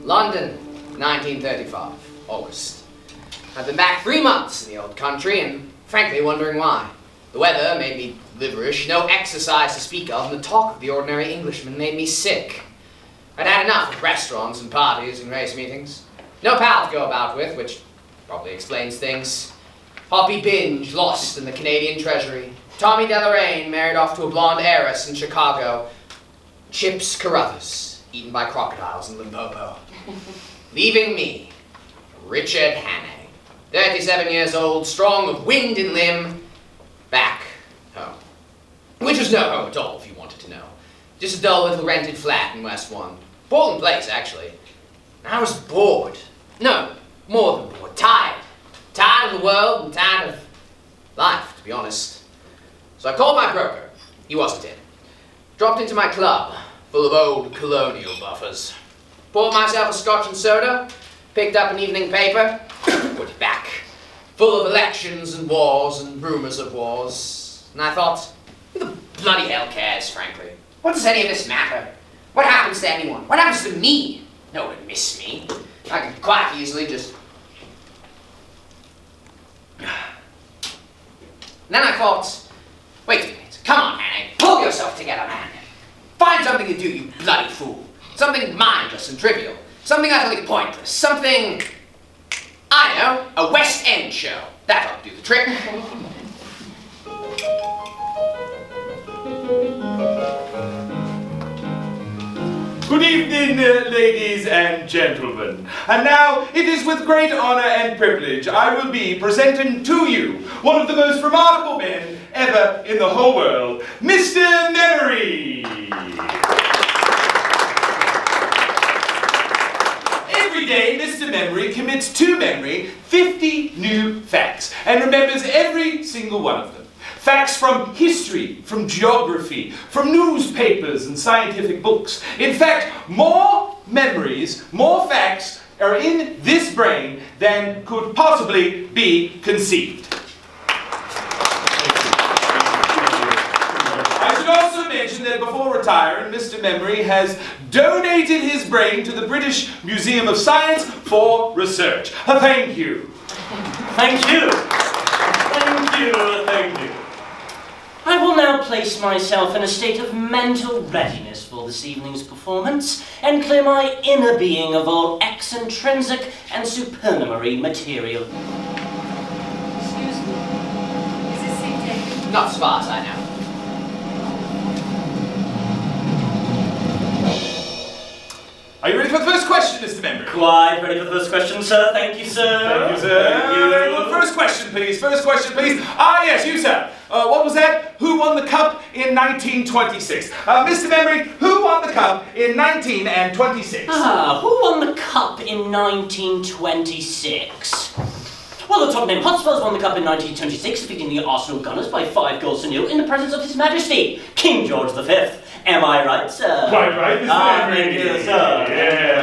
London, 1935, August. I've been back 3 months in the old country and frankly wondering why. The weather made me liverish, no exercise to speak of, and the talk of the ordinary Englishman made me sick. I'd had enough of restaurants and parties and race meetings. No pal to go about with, which probably explains things. Hoppy Binge lost in the Canadian Treasury. Tommy Deloraine married off to a blonde heiress in Chicago. Chips Carruthers, eaten by crocodiles in Limpopo. Leaving me, Richard Hannay, 37 years old, strong of wind and limb, back home. Which was no home at all, if you wanted to know. Just a dull little rented flat in West One. Portland Place, actually. I was bored. No, more than bored. Tired. Tired of the world and tired of life, to be honest. So I called my broker. He wasn't in. Dropped into my club, full of old colonial buffers. Poured myself a scotch and soda, picked up an evening paper, put it back. Full of elections and wars and rumors of wars. And I thought, who the bloody hell cares, frankly? What does any of this matter? What happens to anyone? What happens to me? No one would miss me. I could quite easily just... And then I thought, wait a minute, come on, Hannay, pull yourself together, man. Find something to do, you bloody fool. Something mindless and trivial. Something utterly pointless. Something, I know, a West End show. That ought to do the trick. Good evening, ladies and gentlemen. And now, it is with great honor and privilege I will be presenting to you one of the most remarkable men ever in the whole world, Mr. Memory. Every day, Mr. Memory commits to memory 50 new facts and remembers every single one of them. Facts from history, from geography, from newspapers and scientific books. In fact, more memories, more facts are in this brain than could possibly be conceived. I should also mention that before retiring, Mr. Memory has donated his brain to the British Museum of Science for research. Thank you. Thank you. Thank you. Thank you. I will now place myself in a state of mental readiness for this evening's performance and clear my inner being of all extrinsic and supernumerary material. Excuse me. Is this seat taken? Not as far as I know. Are you ready for the first question, Mr. Memory? Quite ready for the first question, sir. Thank you, sir. Thank you, sir. Thank you. Very good. First question, please. First question, please. Ah, yes, you, sir. What was that? Who won the cup in 1926? Mr. Memory, who won the cup in 1926? Who won the cup in 1926? Well, the Tottenham Hotspurs won the cup in 1926, defeating the Arsenal Gunners by 5-0 in the presence of His Majesty, King George V. Am I right, sir? Quite right, Mr. Memory. Thank you, sir. Yeah.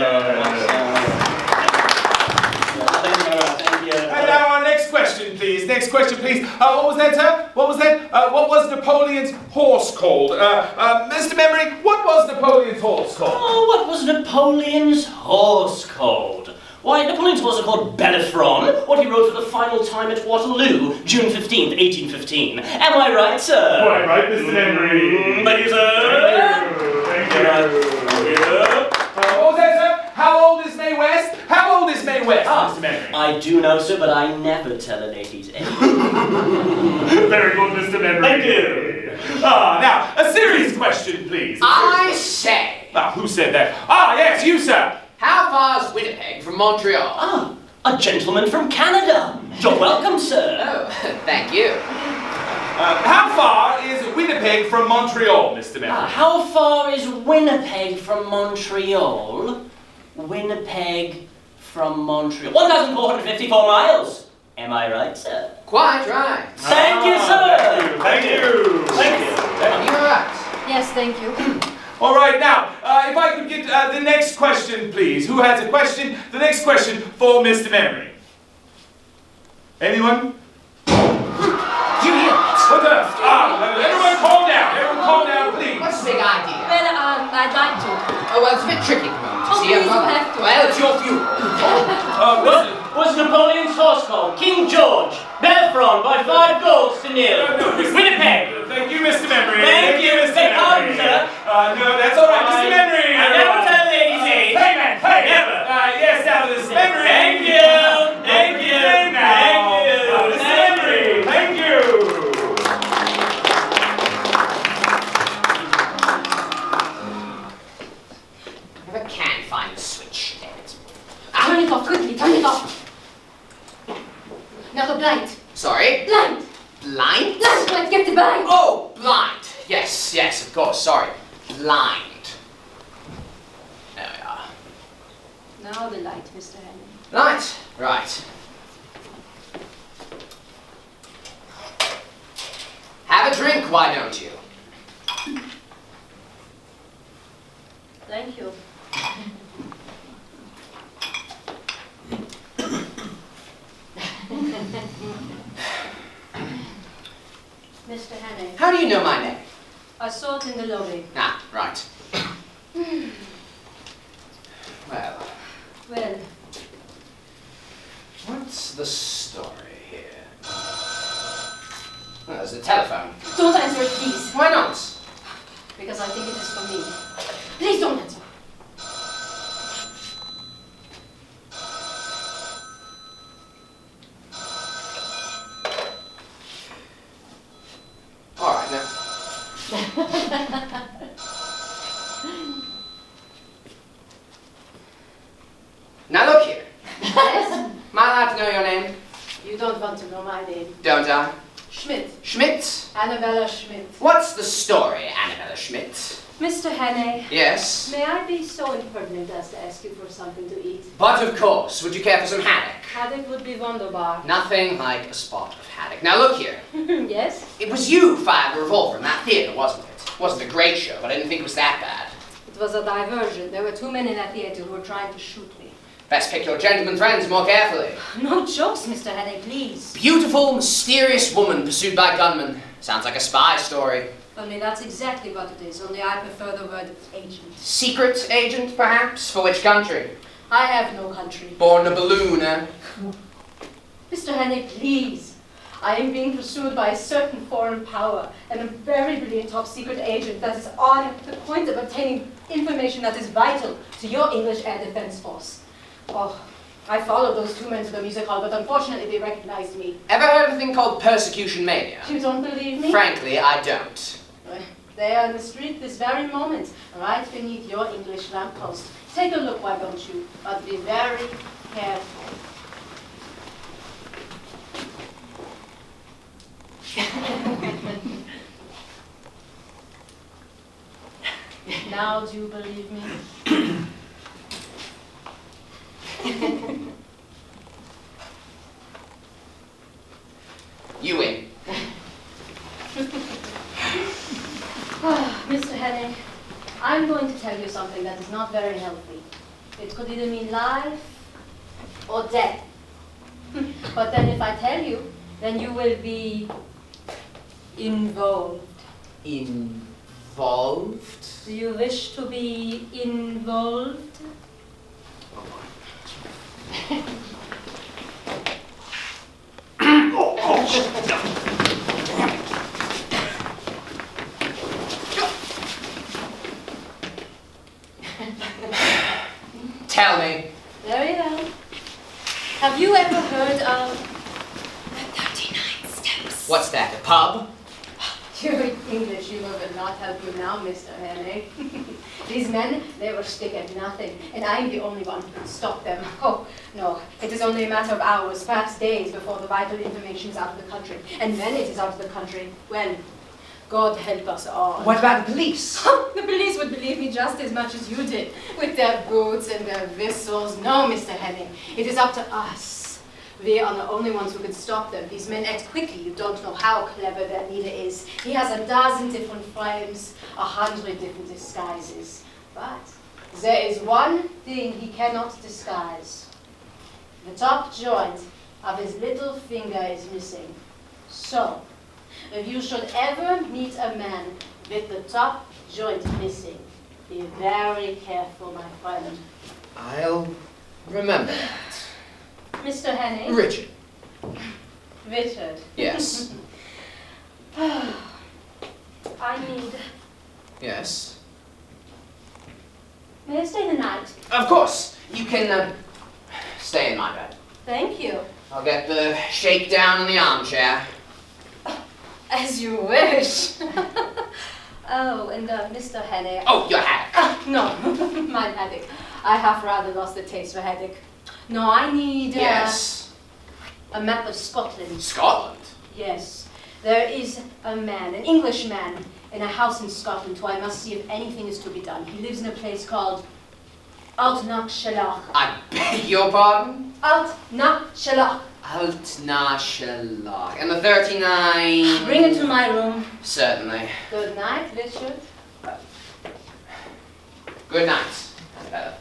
Thank you. And now our next question, please. Next question, please. What was that, sir? What was that? What was Napoleon's horse called? Mr. Memory, what was Napoleon's horse called? Oh, what was Napoleon's horse called? Why, Napoleon's horse was called Bellerophon, what he rode for the final time at Waterloo, June 15th, 1815. Am I right, sir? Quite right, Mr. Memory. Thank you, sir. Thank you. What was that, sir? How old is Mae West? How old is Mae West, Mr. Memory? I do know, sir, but I never tell a lady's age. Very good, Mr. Memory. Thank you. Now, a serious question, please. I say, Who said that? Yes, you, sir. how far is Winnipeg from Montreal? A gentleman from Canada. You're welcome, sir. Oh, thank you. How far is Winnipeg from Montreal, Mr. Memory? How far is Winnipeg from Montreal? Winnipeg from Montreal. 1,454 miles. Am I right, sir? Quite right. Thank you, sir. Thank you. Thank you. You're right. Yes, thank you. All right, now, if I could get the next question, please. Who has a question? The next question for Mr. Memory. Anyone? Do you hear that? What the? Everyone calm down, please. What's the big idea? Well, I'd like to. Oh, well, it's a bit tricky at the moment, you See, I'm please don't have to. Well, it's your funeral. Was Napoleon's horse called? King George. Belfron by 5 goals to nil. Winnipeg. Thank you, Mr. Memory. Thank you, Mr. Mr. Memory. Carpenter. No, that's all right, Mr. Memory. I never tell ladies age. Hey, man, hey. Never. Yes, now this memory. Thank you. Thank you. Hey, now. Thank you. This memory. Thank you. I never can find the switch. Damn it. Turn it off quickly, turn it off. Now the blind. Sorry? Blind. Blind? Blind, get the blind. Oh, blind. Yes, yes, of course, sorry. Blind. There we are. Now the light, Mr. Henry. Light. Right. Have a drink, why don't you? Thank you. Mr. Henry, How do you know my name? I saw it in the lobby. Ah, right. Well, Well, what's the story here? Well, there's a telephone. don't answer it, please. Why not? Because I think it is for me. Please don't answer. All right, now. Now look here. Yes? Am I allowed to know your name? You don't want to know my name. Don't I? Schmidt. Schmidt? Annabella Schmidt. What's the story, Annabella Schmidt? Mr. Henry, Yes? may I be so impertinent as to ask you for something to eat? But of course, would you care for some haddock? Haddock would be wunderbar. Nothing like a spot of haddock. Now look here. Yes? It was you who fired the revolver in that theater, wasn't it? It wasn't a great show, but I didn't think it was that bad. It was a diversion. There were 2 men in that theater who were trying to shoot me. Best pick your gentleman friends more carefully. No jokes, Mr. Henry, please. Beautiful, mysterious woman pursued by gunmen. Sounds like a spy story. Only that's exactly what it is, only I prefer the word agent. Secret agent, perhaps? For which country? I have no country. Born in a balloon, eh? Mr. Henry, please. I am being pursued by a certain foreign power and a very brilliant top secret agent that is on the point of obtaining information that is vital to your English Air Defense Force. Oh, I followed those 2 men to the music hall, but unfortunately they recognized me. Ever heard of a thing called persecution mania? You don't believe me? Frankly, I don't. They are in the street this very moment, right beneath your English lamppost. Take a look, why don't you? But be very careful. Now do you believe me? You win. Mr. Henry, I'm going to tell you something that is not very healthy. It could either mean life or death. But then if I tell you, then you will be involved. Involved? Do you wish to be involved? Tell me. Very well. Have you ever heard of the 39 steps? What's that, a pub? Your English humor will not help you now, Mr. Henry. These men, they will stick at nothing, and I'm the only one who can stop them. Oh, no, it is only a matter of hours, perhaps days, before the vital information is out of the country. And when it is out of the country, well, God help us all. What about the police? The police would believe me just as much as you did, with their boots and their whistles. No, Mr. Henry, it is up to us. We are the only ones who can stop them. These men act quickly. You don't know how clever their leader is. He has a dozen different frames, 100 different disguises. But there is one thing he cannot disguise. The top joint of his little finger is missing. So, if you should ever meet a man with the top joint missing, be very careful, my friend. I'll remember that. Mr. Henning? Richard. Richard. Yes. I need... Yes. May I stay the night? Of course. You can stay in my bed. Thank you. I'll get the shakedown in the armchair. As you wish. Oh, and Mr. Henning... Oh, your hat. No, my headache. I have rather lost the taste for headache. No, I need Yes. a map of Scotland. Scotland? Yes. There is a man, an Englishman, in a house in Scotland who I must see if anything is to be done. He lives in a place called Altnachshalach. I beg your pardon? Altnachshalach. Altnachshalach. And the 39... Bring it to my room. Certainly. Good night, Richard. Good night, Annabella.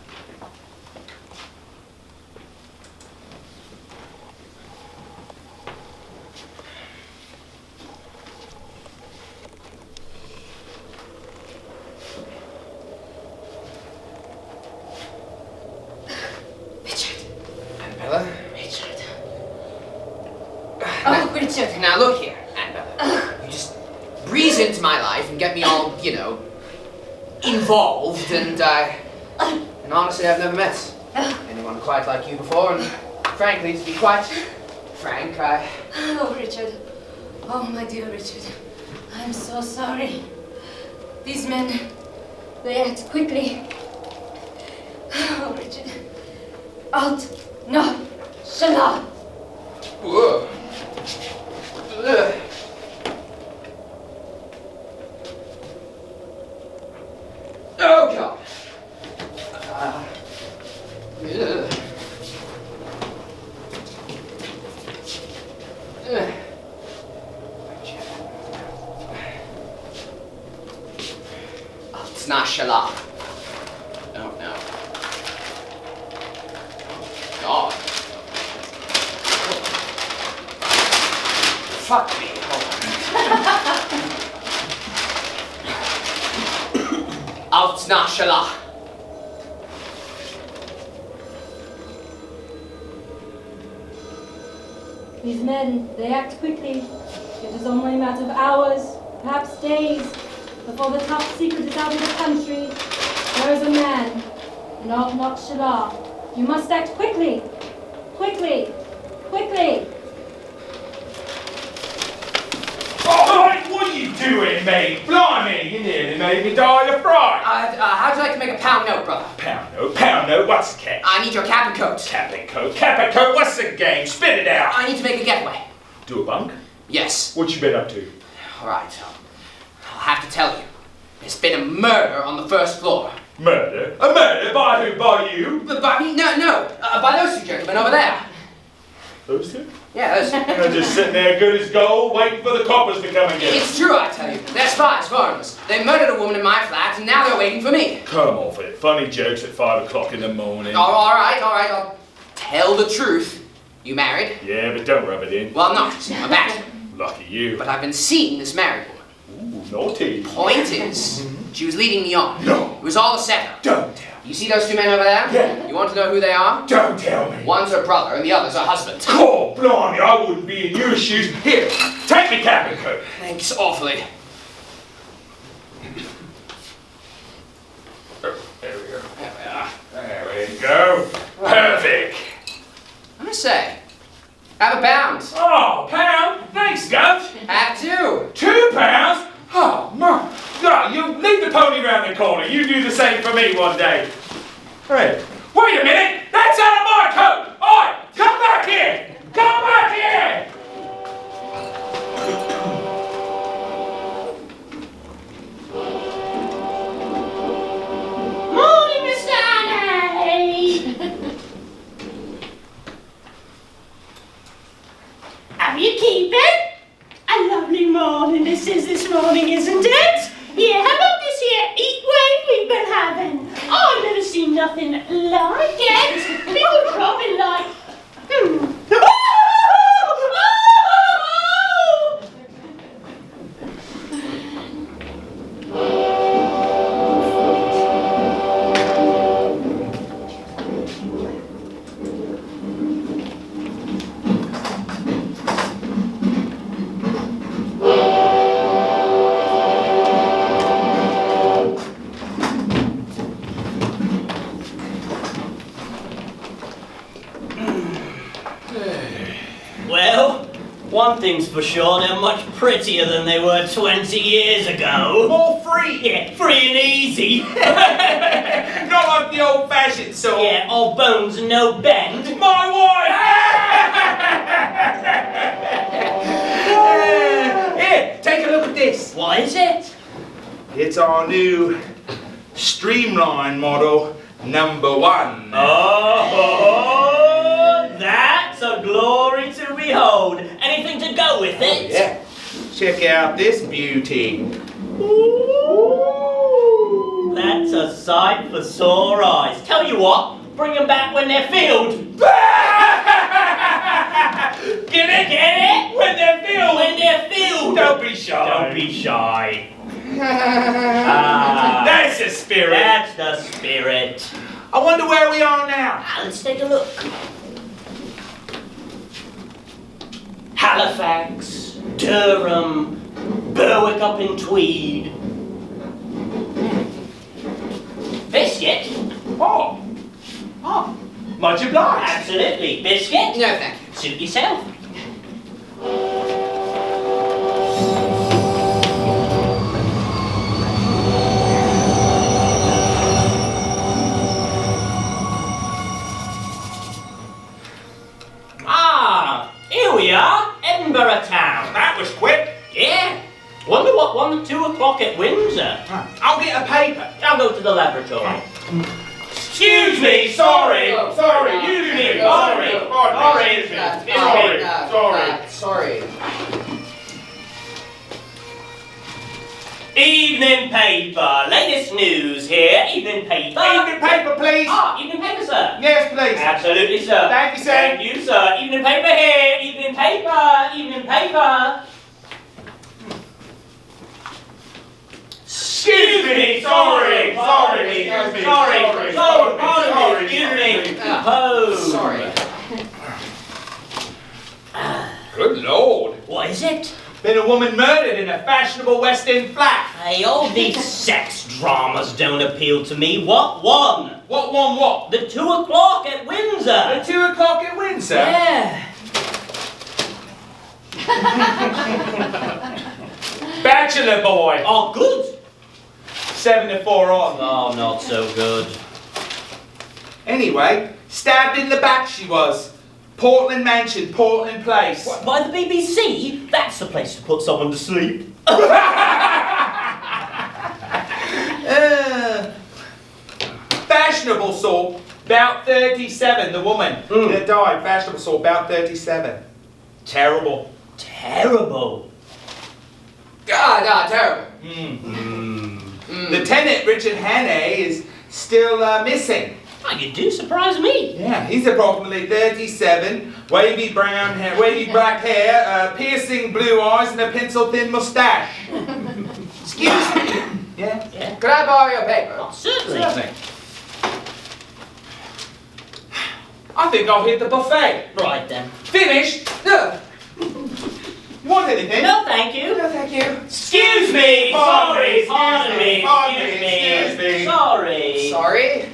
Richard. Annabella? Richard. Now, Oh, Richard. now look here, Annabella. You just breeze into my life and get me all, you know, involved, and honestly, I've never met anyone quite like you before, and frankly, to be quite frank, Oh, Richard. Oh, my dear Richard. I'm so sorry. These men, they act quickly. Oh, Richard. Altnachshalach. Whoa. Ugh. Oh, God. Ugh. Ugh. Altnachshalach. Oh, no. God. Fuck me. Altnachshalach. These men, they act quickly. It is only a matter of hours, perhaps days, before the top secret is out of the country. There is a man, in Altnachshalach. You must act quickly. Quickly. Quickly. Oh, mate, what are you doing, mate? Blimey, you nearly made me die of fright. How'd you like to make a pound note, brother? Pound note, what's the catch? I need your cap and coat. Cap and coat, what's the game? Spit it out. I need to make a getaway. Do a bunk? Yes. What you been up to? All right. I'll have to tell you. There's been a murder on the first floor. Murder? A murder? By who? By you? By me? No. By those two gentlemen over there. Those two? Yeah, those two. They're just sitting there good as gold, waiting for the coppers to come and get It's true, I tell you. They're spies, foreigners. They murdered a woman in my flat, and now they're waiting for me. Come off it. Funny jokes at 5 o'clock in the morning. All right. I'll tell the truth. You married? Yeah, but don't rub it in. Well, not. I'm a bachelor. Lucky you. But I've been seeing this married woman. Ooh, naughty. Point is, she was leading me on. No. It was all a setup. Don't tell. You see those two men over there? Yeah. You want to know who they are? Don't tell me. One's her brother, and the other's her husband. Oh, blimey, I wouldn't be in your shoes. Here, take me cap and coat. Thanks awfully. Oh, there we go. There we are. There we go. Perfect. I say, have a pound. Oh, pound? Thanks, Gov. Have two. £2? Oh, man. No, you leave the pony round the corner. You do the same for me one day. Hey, wait a minute. That's out of my coat. Oi, come back here. Come back here. Morning, Mr. Annie! How are you keeping? A lovely morning this morning, isn't it? Yeah, how about this here heat wave we've been having? I've never seen nothing like it. People dropping like... Well, one thing's for sure, they're much prettier than they were 20 years ago. More free. Yeah, free and easy. Not like the old-fashioned sort. Yeah, all bones and no bend. My wife! Here, take a look at this. What is it? It's our new streamline model #1. Oh, that's a glory to behold. Anything to go with it? Yeah. Check out this beauty. Ooh, that's a sight for sore eyes. Tell you what, bring them back when they're filled. Get it? Get it? When they're filled. When they're filled. Don't be shy. Don't be shy. That's the spirit. That's the spirit. I wonder where we are now. Let's take a look. Halifax, Durham, Berwick up in Tweed. Biscuit? Oh, much obliged. Absolutely. Biscuit? No, thank you. Suit yourself. Here we are, Edinburgh town. That was quick. Yeah. Wonder what 1 to 2 o'clock at Windsor. I'll get a paper. I'll go to the laboratory. Excuse me, sorry. Sorry, you me. Sorry. Sorry. Evening paper. Latest news here. Evening paper. Evening paper, please. Evening paper, sir. Yes, please. Absolutely, sir. Thank you, sir. Thank you, sir. Evening paper here. Evening paper. Evening paper. Excuse me, sorry. Excuse me. Sorry. Pardon me. Excuse me. Oh. Sorry. Good Lord. What is it? Been a woman murdered in a fashionable West End flat. Hey, all these sex dramas don't appeal to me. What one? What one what? The 2 o'clock at Windsor. At 2 o'clock at Windsor? Yeah. Bachelor boy. Oh, good. 7 to 4 on. Oh, not so good. Anyway, stabbed in the back she was. Portland Mansion, Portland Place. What, by the BBC? That's the place to put someone to sleep. Fashionable sort, about 37, the woman that died. Fashionable sort, about 37. Terrible. Terrible. God, terrible. Lieutenant Richard Hannay is still missing. Oh, you do surprise me. Yeah, he's approximately 37, wavy brown hair, wavy black hair, piercing blue eyes, and a pencil-thin mustache. Excuse me. Yeah? Could I borrow your paper? Oh, certainly. I think I'll hit the buffet. Right then. Finished? No. You want anything? No, thank you. No, thank you. Excuse me. Pardon Sorry. me, Pardon excuse me. me, excuse me. Sorry. Sorry.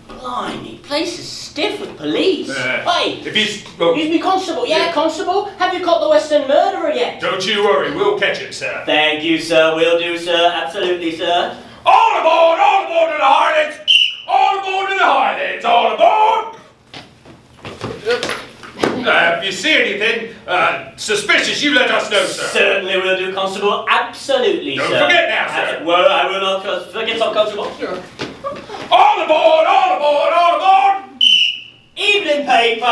Blimey, place is stiff with police. Hey, If you... excuse me, Constable. Yeah, Constable. Have you caught the West End murderer yet? Don't you worry, we'll catch him, sir. Thank you, sir. Will do, sir. Absolutely, sir. All aboard to the Highlands! All aboard to the Highlands! All aboard! If you see anything suspicious, you let us know, sir. Certainly will do, Constable. Absolutely, Don't sir. forget now, sir. Well, I will not forget, some Constable. All aboard! All aboard! All aboard! Evening paper,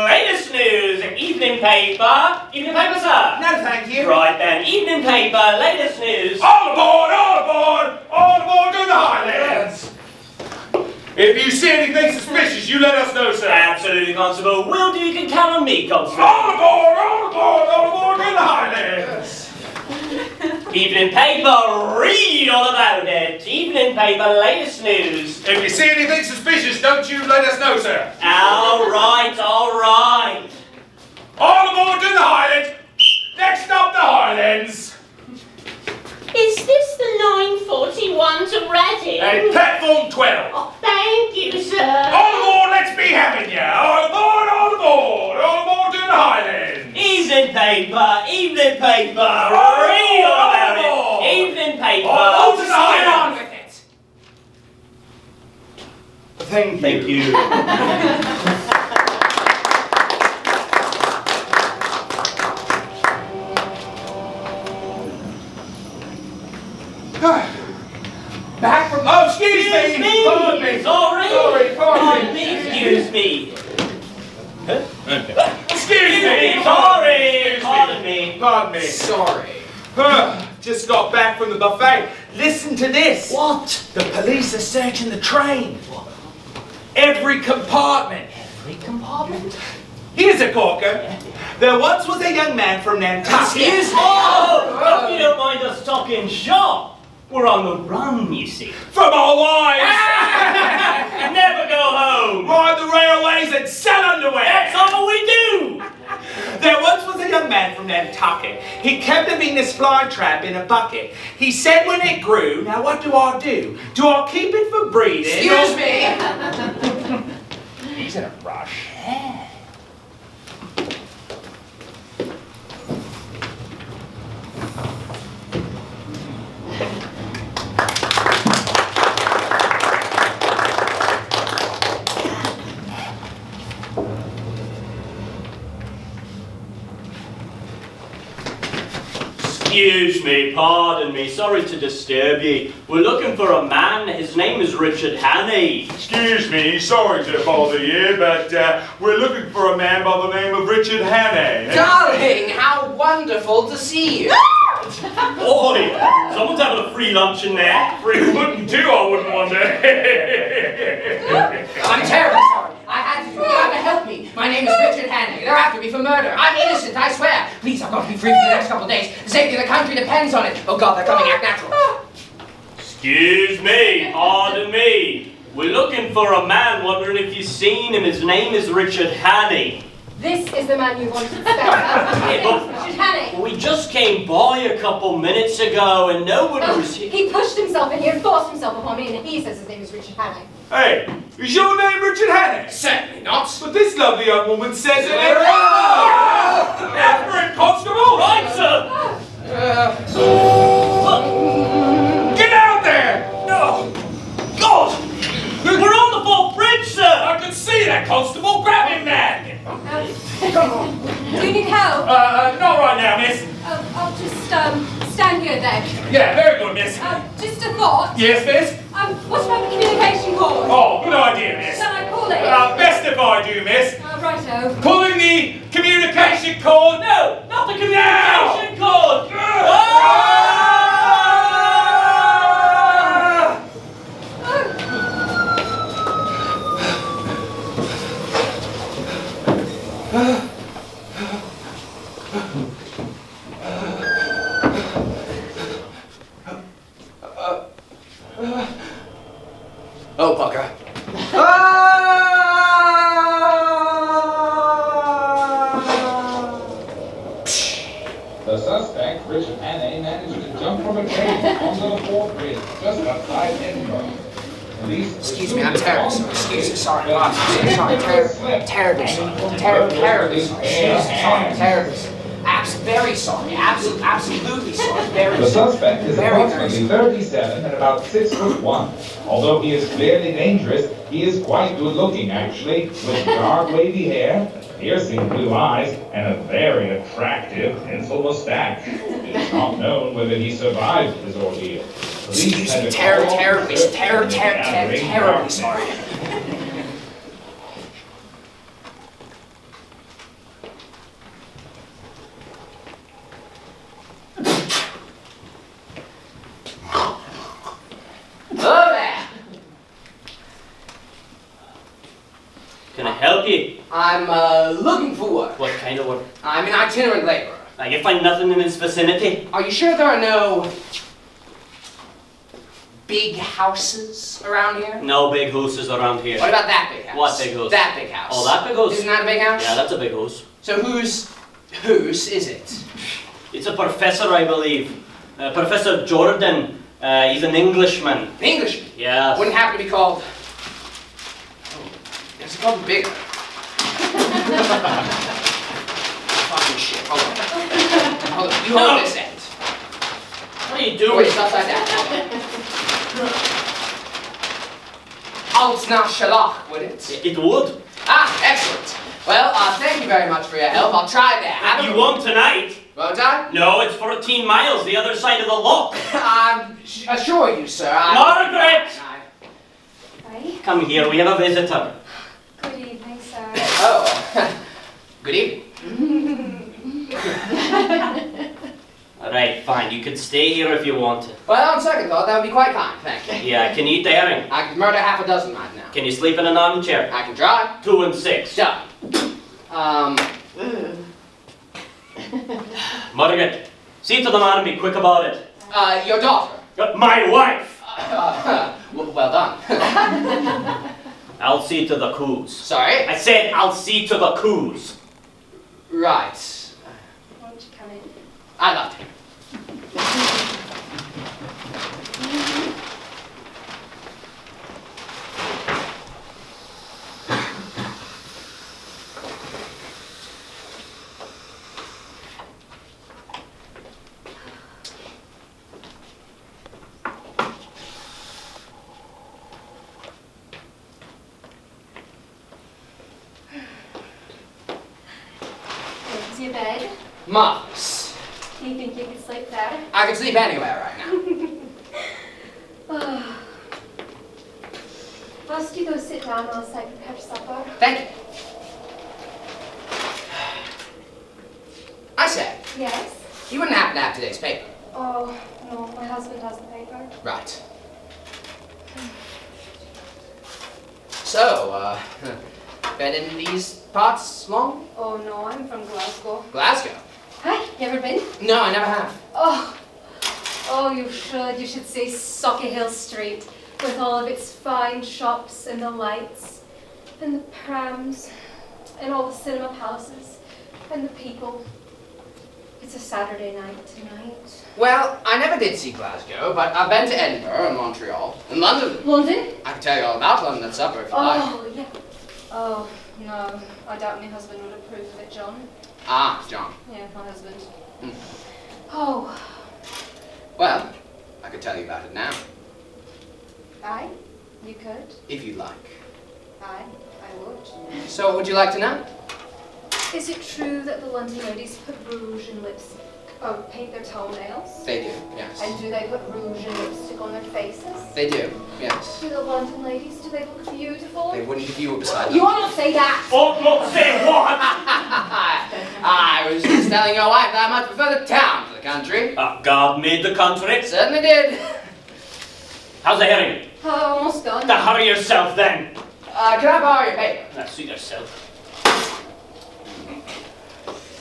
latest news. Evening paper. Evening paper, sir. No, thank you. Right then. Evening paper, latest news. All aboard! All aboard! All aboard to the Highlands! If you see anything suspicious, you let us know, sir. Absolutely, Constable. Will do. You can count on me, Constable. All aboard! All aboard! All aboard to the Highlands! Evening paper, read all about it. Evening paper, latest news. If you see anything suspicious, don't you let us know, sir. All right, all right. All aboard to the Highlands. Next up, the Highlands. Is this the 941 to Reading? And platform 12. Oh, thank you, sir. All aboard, let's be having ya. All aboard, all aboard. All aboard to the Highlands. Evening paper, read all about it. Evening paper. All aboard to the Get on Highlands. with it. Thank you. Back from... Oh, excuse me! Pardon me! Sorry. Pardon me! Excuse me. Excuse me! Sorry. Pardon me! Pardon me! Sorry. Just got back from the buffet. Listen to this! What? The police are searching the train. Every compartment. Every compartment? Here's a corker. There once was a young man from Nantucket. Excuse me. Oh, you don't mind us talking shop. We're on the run, you see. From our wives! Never go home. Ride the railways and sell underwear! That's all we do. There once was a young man from Nantucket. He kept a Venus flytrap in a bucket. He said when it grew, now what do I do? Do I keep it for breeding? Excuse me. He's in a rush. Excuse me, pardon me, sorry to disturb you. We're looking for a man, his name is Richard Hannay. Excuse me, sorry to bother you, but we're looking for a man by the name of Richard Hannay. Darling, how wonderful to see you. Boy, someone's having a free lunch in there. Free wouldn't do, I wouldn't wonder. I'm terribly sorry. I had to do it. You have to help me. My name is Richard Hannay. They're after me for murder. I'm innocent, I swear. Please, I've got to be free for the next couple of days. The safety of the country depends on it. Oh God, they're coming. Act natural. Excuse me, pardon me. We're looking for a man, wondering if you've seen him. His name is Richard Hannay. This is the man you wanted to spell. Richard Hannay. We just came by a couple minutes ago and nobody was here. He pushed himself in here and forced himself upon me, and he says his name is Richard Hannay. Hey, is your name Richard Hannay? Certainly not. But this lovely young woman says it. After it, Constable! Right, sir! Get out there! Oh, God! We're on the fourth bridge, sir! I can see that, Constable! Grab him, man! Do you need help? Not right now, miss. I'll just stand here then. Yeah, very good, miss. Just a thought. Yes, miss? What about the communication cord? Oh, good idea, miss. Shall I call it? Best if I do, miss. Righto. Pulling the communication cord. No, not the communication cord! Oh, Pucker. The suspect, Richard Hannay, managed to jump from a train onto the fourth bridge just outside Edinburgh. Police Excuse me, I'm terribly sorry. Excuse me, sorry. Sorry, terribly sorry. Terribly sorry. Terribly sorry. Very sorry. Absolutely sorry. Very The suspect is very approximately 37 and about 6'1". Although he is clearly dangerous, he is quite good looking actually, with dark wavy hair, piercing blue eyes, and a very attractive pencil mustache. It is not known whether he survived his ordeal. Excuse me, terribly sorry. Oh, there. Can I help you? I'm looking for work. What kind of work? I'm an itinerant laborer. You find nothing in its vicinity? Are you sure there are no big houses around here? No big houses around here. What about that big house? What big house? That big house. Oh, that big house? Isn't that a big house? Yeah, that's a big house. So whose is it? It's a professor, I believe. Professor Jordan. He's an Englishman. An Englishman? Yes. Wouldn't happen to be called... Oh, it's called Bigger. Fucking shit. Hold on. Hold on. You hold this end. What are you doing? Wait, it's upside down. Altna Shalach, would it? It would. Ah, excellent. Well, thank you very much for your help. I'll try that. You won't tonight. Won't I? No, it's 14 miles the other side of the loch. I assure you, sir. Margaret! Right? Come here, we have a visitor. Good evening, sir. Oh, good evening. Alright, fine. You could stay here if you want to. Well, on second thought, that would be quite kind, thank you. Yeah, can you eat the herring? I could murder half a dozen right now. Can you sleep in an armchair? I can try. 2 and 6. Done. Margaret, see to the man and be quick about it. Your daughter. My wife! Well done. I'll see to the coos. Sorry? I said I'll see to the coos. Right. Won't you come in? I'd love to. There's your bed. Marvelous. Do you think you could sleep there? I could sleep anywhere right now. Oh. Whilst you go sit down whilst I prepare supper. Thank you. I said, Yes? you wouldn't happen to have today's paper. Oh, no, my husband has the paper. Right. So, been in these parts long? Oh, no, I'm from Glasgow. Glasgow? Hi, you ever been? No, I never have. Oh, you should. You should see Sauchiehall Street with all of its fine shops and the lights and the prams and all the cinema palaces and the people. It's a Saturday night tonight. Well, I never did see Glasgow, but I've been to Edinburgh and Montreal and London. London? I can tell you all about London at supper if you like. Oh, yeah. Oh, no. I doubt my husband would approve of it, John. Ah, John. Yeah, my husband. Hmm. Oh, Well, I could tell you about it now, aye, you could. if you'd like. Aye, I would. So, what would you like to know? Is it true that the London ladies put rouge and lipstick, or paint their toenails? They do, yes. And do they put rouge and lipstick on their faces? They do, yes. Do the London ladies, do they look beautiful? They wouldn't if you were beside them. You ought not say that! Oh, not say what? I was just telling your wife that I much prefer the town to the country. God made the country. Certainly did. How's the herring? Oh, almost done. Hurry yourself then. Can I borrow your paper? Now, suit yourself.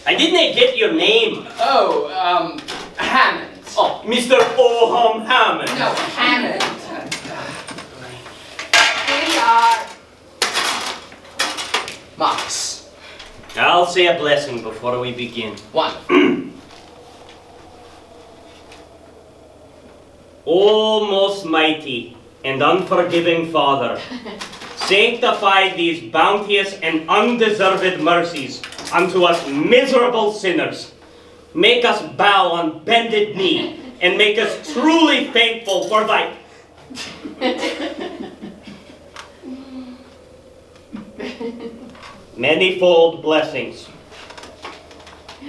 I didn't get your name. Oh, Hammond. Oh, Mr. Oham Hammond. No, Hammond. Here we are. Marcus. I'll say a blessing before we begin. Wonderful. O most mighty and unforgiving Father, sanctify these bounteous and undeserved mercies unto us miserable sinners. Make us bow on bended knee, and make us truly thankful for thy manifold blessings.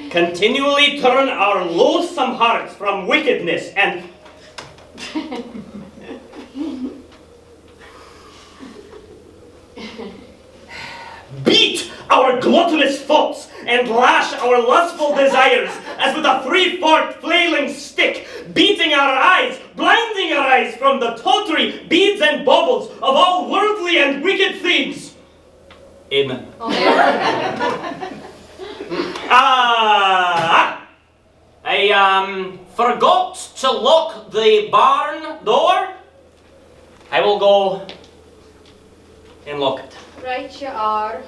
Continually turn our loathsome hearts from wickedness and beat our gluttonous thoughts and lash our lustful desires as with a three-forked flailing stick, beating our eyes, blinding our eyes from the tawdry beads and baubles of all worldly and wicked things. Amen. Ah! forgot to lock the barn door. I will go and lock it. Right you are.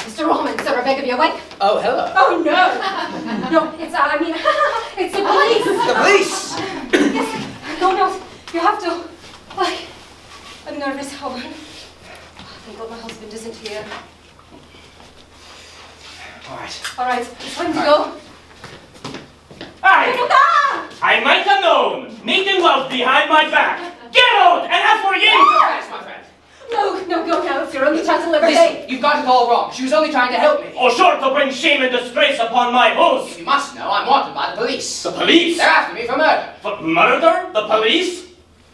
Mr. Roman, sir, I beg of you, awake? Oh, hello. Oh, no! No, it's, it's the police! The police! Yes, no, you have to. I'm nervous, hold on. Thank God my husband isn't here. All right. All right, it's time to go. I might have known. Meeting was behind my back. Get out! And as for you... Yes, my friend. No, go now. It's your only chance to live Listen, today. you've got it all wrong. She was only trying to help me. Or sure to bring shame and disgrace upon my house. You must know I'm wanted by the police. The police? They're after me for murder. For murder? The police?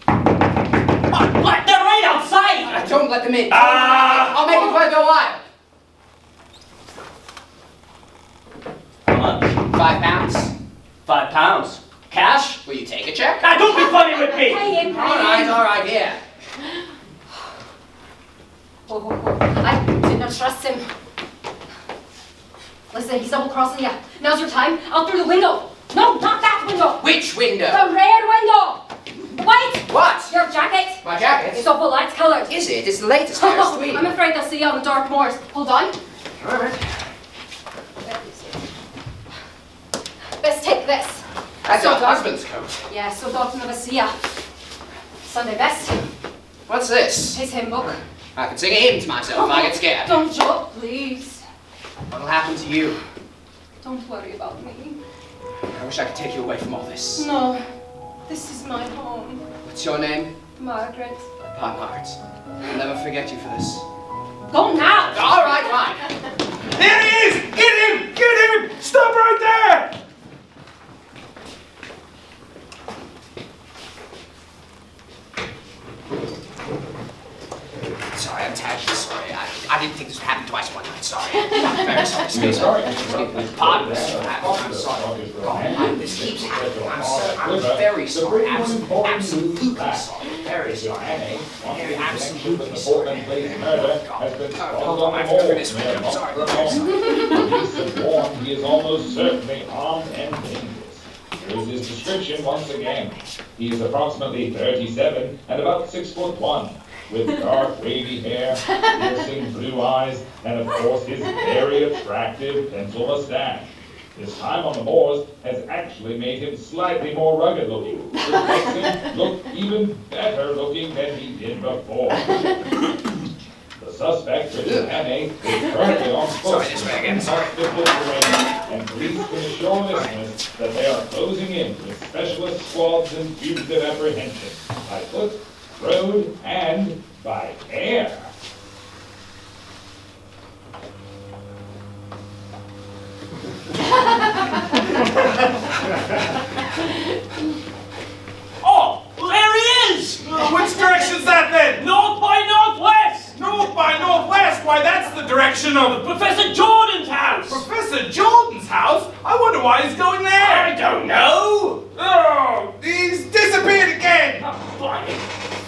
What? They're right outside! Don't let them in. Ah! I'll make it worth your while. How much? £5. £5. Cash? Will you take a check? Don't be funny with me! Pay him. All right, here. Oh, I did not trust him. Listen, he's double-crossing you. Now's your time. Out through the window. No, not that window. Which window? The rear window. The white. What? Your jacket. My jacket? It's awful light coloured. Is it? It's the latest Paris tweed. I'm afraid they'll see you on the dark moors. Hold on. All right. Best take this. That's So your dark. husband's coat. Yeah, so Dr. Never see ya. Sunday best. What's this? His hymn book. I can sing a hymn to myself if I get scared. Don't joke, please. What'll happen to you? Don't worry about me. I wish I could take you away from all this. No, this is my home. What's your name? Margaret. Part Margaret. I'll never forget you for this. Go now! All right, fine. There he is! Get him! Get him! Stop right there! Sorry, I'm terribly sorry. I didn't think this would happen twice in one night. Sorry. I'm very sorry. Excuse me. Pardon me. I'm sorry. God, this keeps happening. I'm very sorry. Absolutely sorry. Very sorry. Absolutely sorry. Hold on, I have to go through this with him. Sorry. Police have warned he is almost certainly armed and dangerous. Here is his description once again. He is approximately 37 and about 6'1", with dark wavy hair, piercing blue eyes, and of course his very attractive pencil mustache. His time on the moors has actually made him slightly more rugged looking, which makes him look even better looking than he did before. The suspect, Richard Hannay, is currently on foot. Sorry, this way again. Sorry. And police can assure listeners that they are closing in with specialist squads and fugitive apprehension by foot, road, and by air. Oh, there he is! Which direction's that then? North by northwest! North by northwest? Why, that's the direction of Professor Jordan's house! Professor Jordan's house? I wonder why he's going there. I don't know! Oh, he's disappeared again. Blimey.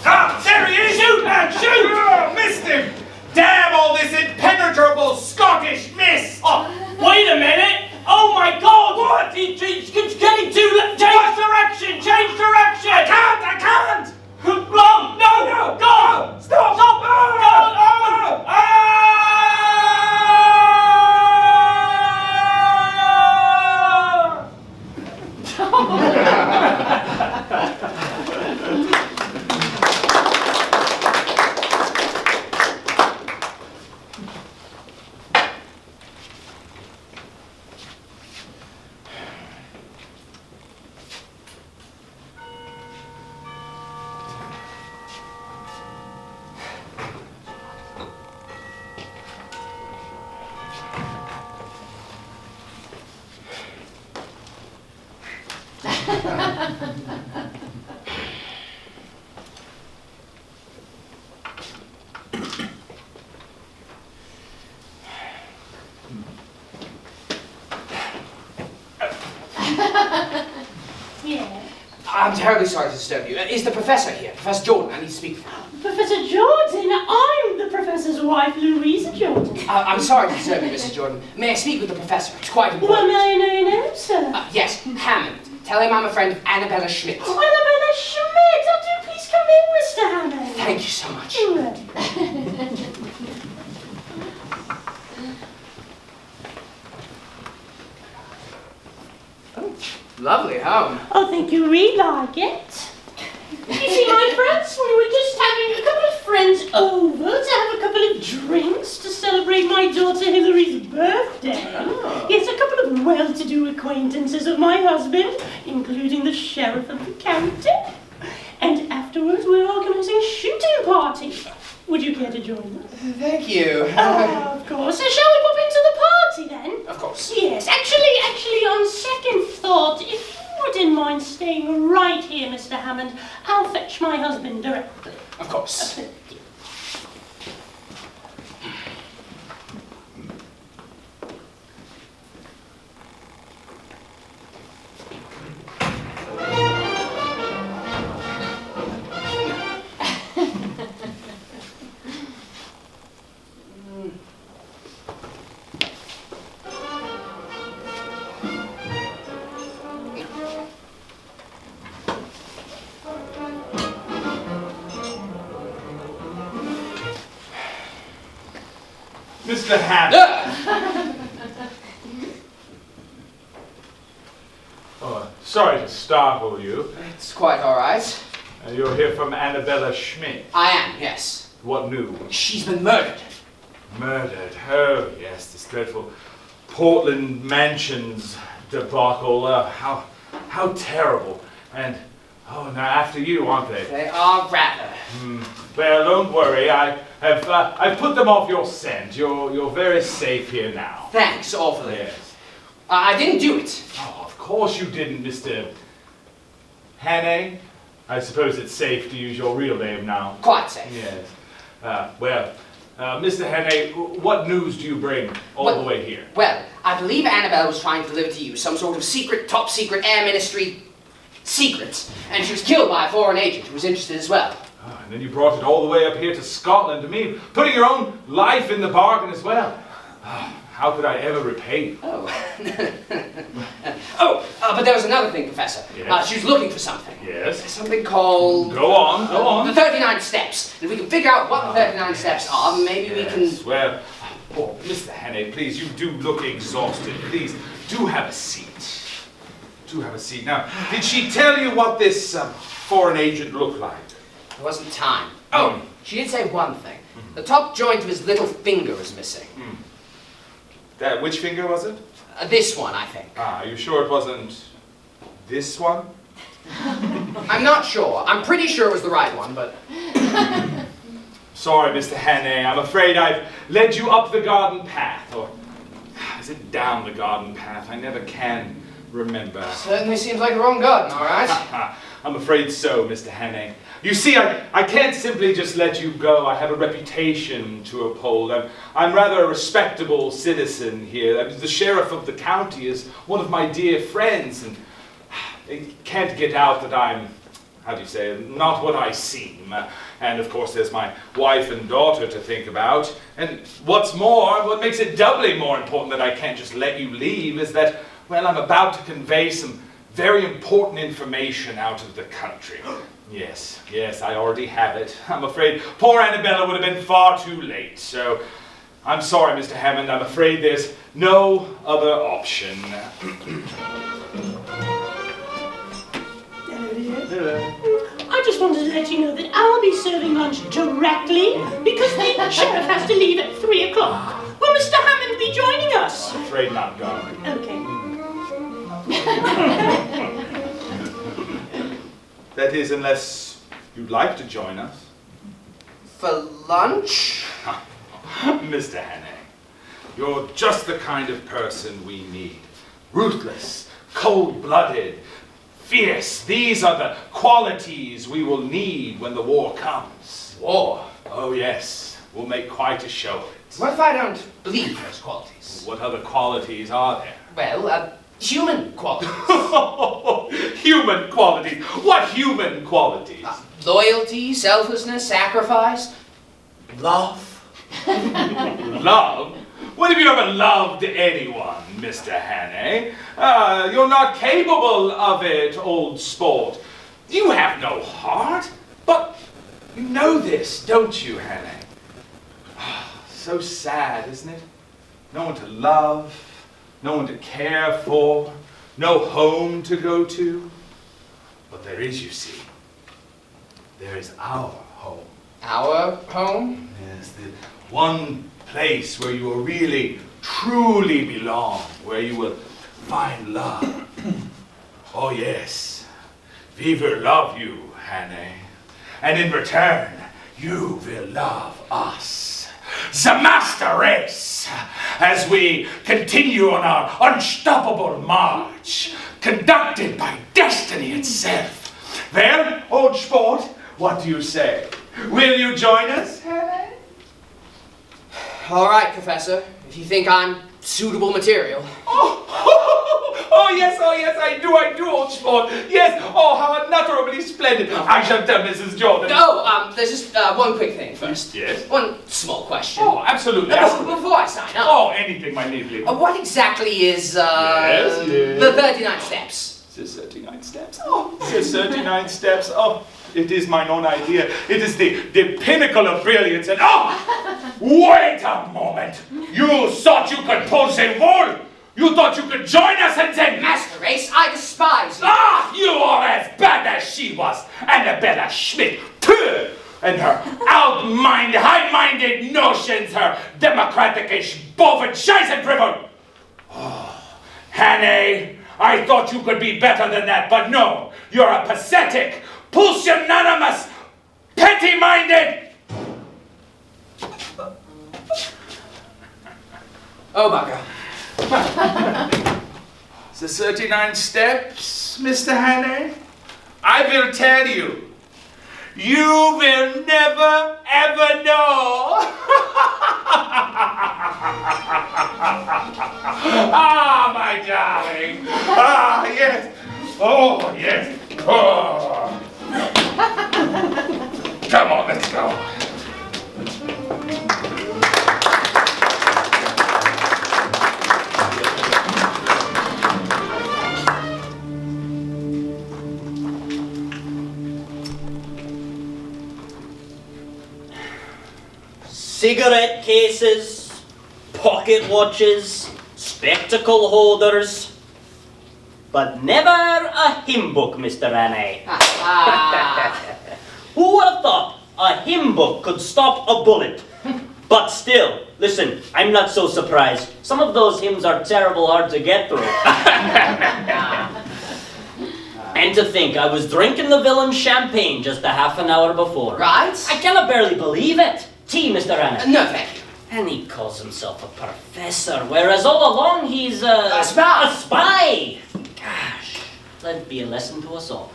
Ah, there he is! Shoot, man, shoot! Oh, missed him! Damn all this impenetrable Scottish mist! Oh, wait a minute! Oh my God! What? He's getting too late! Change direction! Change direction! I can't! No! Go! Stop! Stop! Ah! Yeah. I'm terribly sorry to disturb you. Is the professor here? Professor Jordan, I need to speak with him. Professor Jordan, I'm the professor's wife, Louisa Jordan. I'm sorry to disturb you, Mrs. Jordan. May I speak with the professor? It's quite important. Well, may I know your name, sir? Yes, Hammond. Tell him I'm a friend of Annabella Schmidt. Oh, Annabella Schmidt! Oh, do please come in, Mr. Hammond. Thank you so much. Oh, lovely home. I think you really like it. You see, my friends, we were just having a couple of friends over to have a couple of drinks to celebrate my daughter Hillary's birthday. Oh. Yes, a couple of well-to-do acquaintances of my husband, including the sheriff of the county. And afterwards, we're organising a shooting party. Would you care to join us? Thank you. Oh, of course. So shall we pop into the party then? Of course. Yes, actually, on second thought, if you wouldn't mind staying right here, Mr. Hammond, I'll fetch my husband directly. Of course. Mr. Hammond. Oh, sorry to startle you. It's quite all right. You're here from Annabella Schmidt. I am, yes. What news? She's been murdered. Murdered. Oh, yes, this dreadful Portland Mansions debacle. How terrible. And, oh, now after you, aren't they? They are rather. Well, don't worry. I've put them off your scent. You're very safe here now. Thanks awfully. Yes. I didn't do it. Oh, of course you didn't, Mr. Hannay. I suppose it's safe to use your real name now. Quite safe. Yes. Mr. Hannay, what news do you bring all the way here? Well, I believe Annabelle was trying to deliver to you some sort of secret, top secret air ministry secret, and she was killed by a foreign agent who was interested as well. Oh, and then you brought it all the way up here to Scotland to me, putting your own life in the bargain as well. How could I ever repay you? Oh. But there was another thing, Professor. Yes. She was looking for something. Yes. Something called... Go on. The 39 steps. And if we can figure out what the 39 steps are, maybe we can... Well, oh, Mr. Hannay, please, you do look exhausted. Please, do have a seat. Do have a seat. Now, did she tell you what this foreign agent looked like? There wasn't time. Oh, she did say one thing. The top joint of his little finger was missing. Which finger was it? This one, I think. Are you sure it wasn't this one? I'm not sure. I'm pretty sure it was the right one, but... Sorry, Mr. Hannay. I'm afraid I've led you up the garden path. Or is it down the garden path? I never can remember. Certainly seems like the wrong garden, all right? I'm afraid so, Mr. Hannay. You see, I can't simply just let you go. I have a reputation to uphold. I'm rather a respectable citizen here. The sheriff of the county is one of my dear friends, and it can't get out that I'm, how do you say, not what I seem. And of course there's my wife and daughter to think about. And what's more, what makes it doubly more important that I can't just let you leave is that, well, I'm about to convey some very important information out of the country. Yes, I already have it. I'm afraid poor Annabella would have been far too late. So, I'm sorry, Mr. Hammond. I'm afraid there's no other option. I just wanted to let you know that I'll be serving lunch directly because the sheriff has to leave at 3 o'clock. Will Mr. Hammond be joining us? I'm afraid not, darling. Okay. That is, unless you'd like to join us. For lunch? Mr. Hannay, you're just the kind of person we need. Ruthless, cold-blooded, fierce. These are the qualities we will need when the war comes. War? Oh, yes. We'll make quite a show of it. What if I don't believe those qualities? What other qualities are there? Well, human qualities. Human qualities. What human qualities? Loyalty, selflessness, sacrifice, love. Love? When have you ever loved anyone, Mr. Hannay? You're not capable of it, old sport. You have no heart. But you know this, don't you, Hannay? So sad, isn't it? No one to love, no one to care for, no home to go to. But there is, you see. There is our home. Our home? Yes, the one place where you will really, truly belong, where you will find love. Oh yes, we will love you, Hannay. And in return, you will love us, the master race, as we continue on our unstoppable march, conducted by destiny itself. Well, old sport, what do you say? Will you join us, Hannay? All right, Professor. If you think I'm suitable material. Oh, yes, I do, old sport. Yes, oh, how unutterably splendid. I shall tell Mrs. Jordan. Oh, there's just one quick thing first. Yes? One small question. Oh, absolutely. Before I sign up. Oh, anything, my lovely. What exactly is, Yes. the 39 steps? The 39 steps. Oh, the 39 steps. Oh, it is mine own idea. It is the pinnacle of brilliance. And oh, wait a moment. You thought you could pull the wool? You thought you could join us and then... Master Race, I despise you. Ah, you are as bad as she was. Annabella Schmidt, too. And her high-minded notions, her democratic-ish, boven, scheißendrivel. Oh, Hannay, I thought you could be better than that, but no. You're a pathetic, pusillanimous, petty-minded... Oh, my God. The 39 steps, Mr. Hannay? I will tell you. You will never, ever know. Ah, my darling. Ah, yes. Oh, yes. Oh. Come on, let's go. Cigarette cases, pocket watches, spectacle holders, but never a hymn book, Mr. Hannay. Who would have thought a hymn book could stop a bullet? But still, listen, I'm not so surprised. Some of those hymns are terrible hard to get through. And to think, I was drinking the villain's champagne just a half an hour before. Right? I cannot barely believe it. Tea, Mr. Hannay. No, thank you. And he calls himself a professor, whereas all along he's a spy. A spy! Gosh, that'd be a lesson to us all.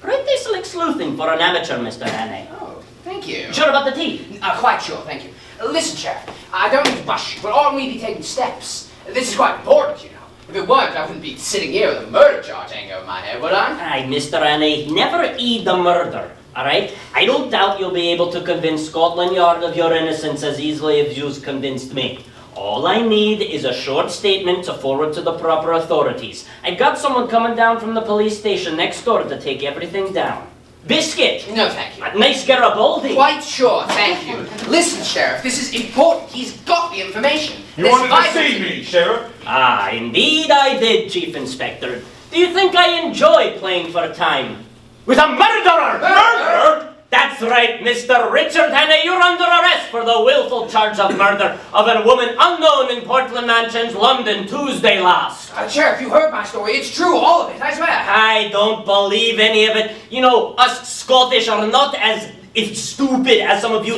Pretty slick sleuthing for an amateur, Mr. Hannay. Oh, thank you. Sure about the tea? Quite sure, thank you. Listen, Sheriff, I don't mean to rush you, but oughtn't we be taking steps? This is quite important, you know. If it weren't, I wouldn't be sitting here with a murder charge hanging over my head, would I? Aye, Mr. Hannay, never eat the murder, alright? I don't doubt you'll be able to convince Scotland Yard of your innocence as easily as you've convinced me. All I need is a short statement to forward to the proper authorities. I've got someone coming down from the police station next door to take everything down. Biscuit! No, thank you. A nice Garibaldi! Quite sure, thank you. Listen, Sheriff, this is important. He's got the information. You wanted to see me, Sheriff? Ah, indeed I did, Chief Inspector. Do you think I enjoy playing for time? With a murderer! Murder? That's right, Mr. Richard Hannay, you're under arrest for the willful charge of murder of a woman unknown in Portland Mansions, London, Tuesday last. Sheriff, you heard my story. It's true, all of it, I swear. I don't believe any of it. You know, us Scottish are not as stupid as some of you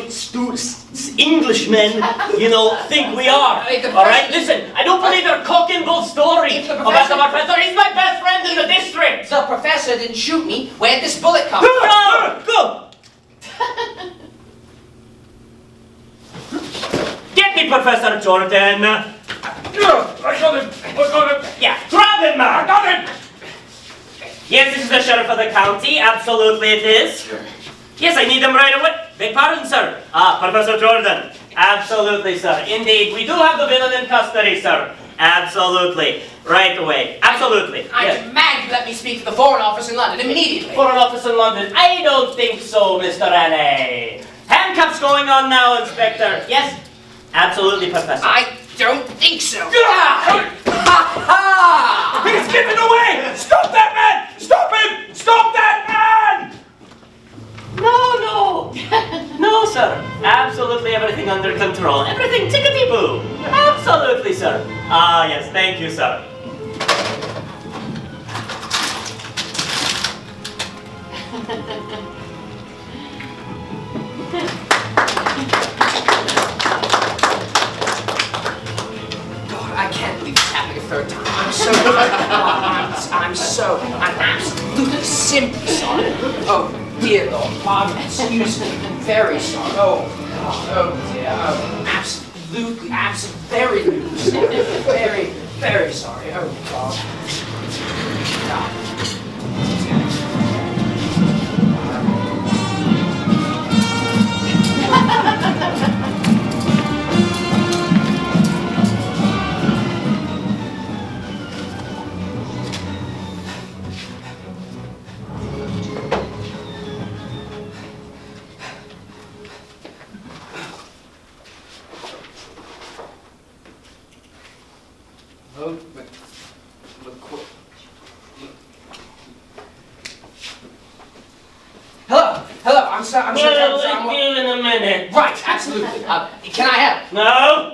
Englishmen, you know, think we are. Alright, listen, I don't believe your cock and bull story about the professor. He's my best friend in the district. The professor didn't shoot me. Where'd this bullet come from? No, go! Get me Professor Jordan. I got him! I got him! Yeah, grab him, man! I got him! Yes, this is the sheriff of the county. Absolutely it is. Yes, I need them right away. Beg pardon, sir. Professor Jordan. Absolutely, sir. Indeed, we do have the villain in custody, sir. Absolutely. Right away. Absolutely. I Yes. demand you let me speak to the Foreign Office in London immediately. Foreign Office in London. I don't think so, Mr. N.A. Handcuffs going on now, Inspector. Yes? Absolutely, Professor. I don't think so. Ah! Ha He's getting away! Stop that man! Stop him! Stop that man! No. No, sir. Absolutely everything under control. Everything tickety-boo. Absolutely, sir. Ah, yes. Thank you, sir. God, I can't believe it's happening a third time. I'm absolutely simply sorry. Oh, dear Lord, Father, excuse me. Very sorry. Oh, God, oh, dear. Absolutely, very, very sorry. Oh, God. Hello, I'm sorry. Well, let's give in a minute. Right, absolutely. Can I help? No?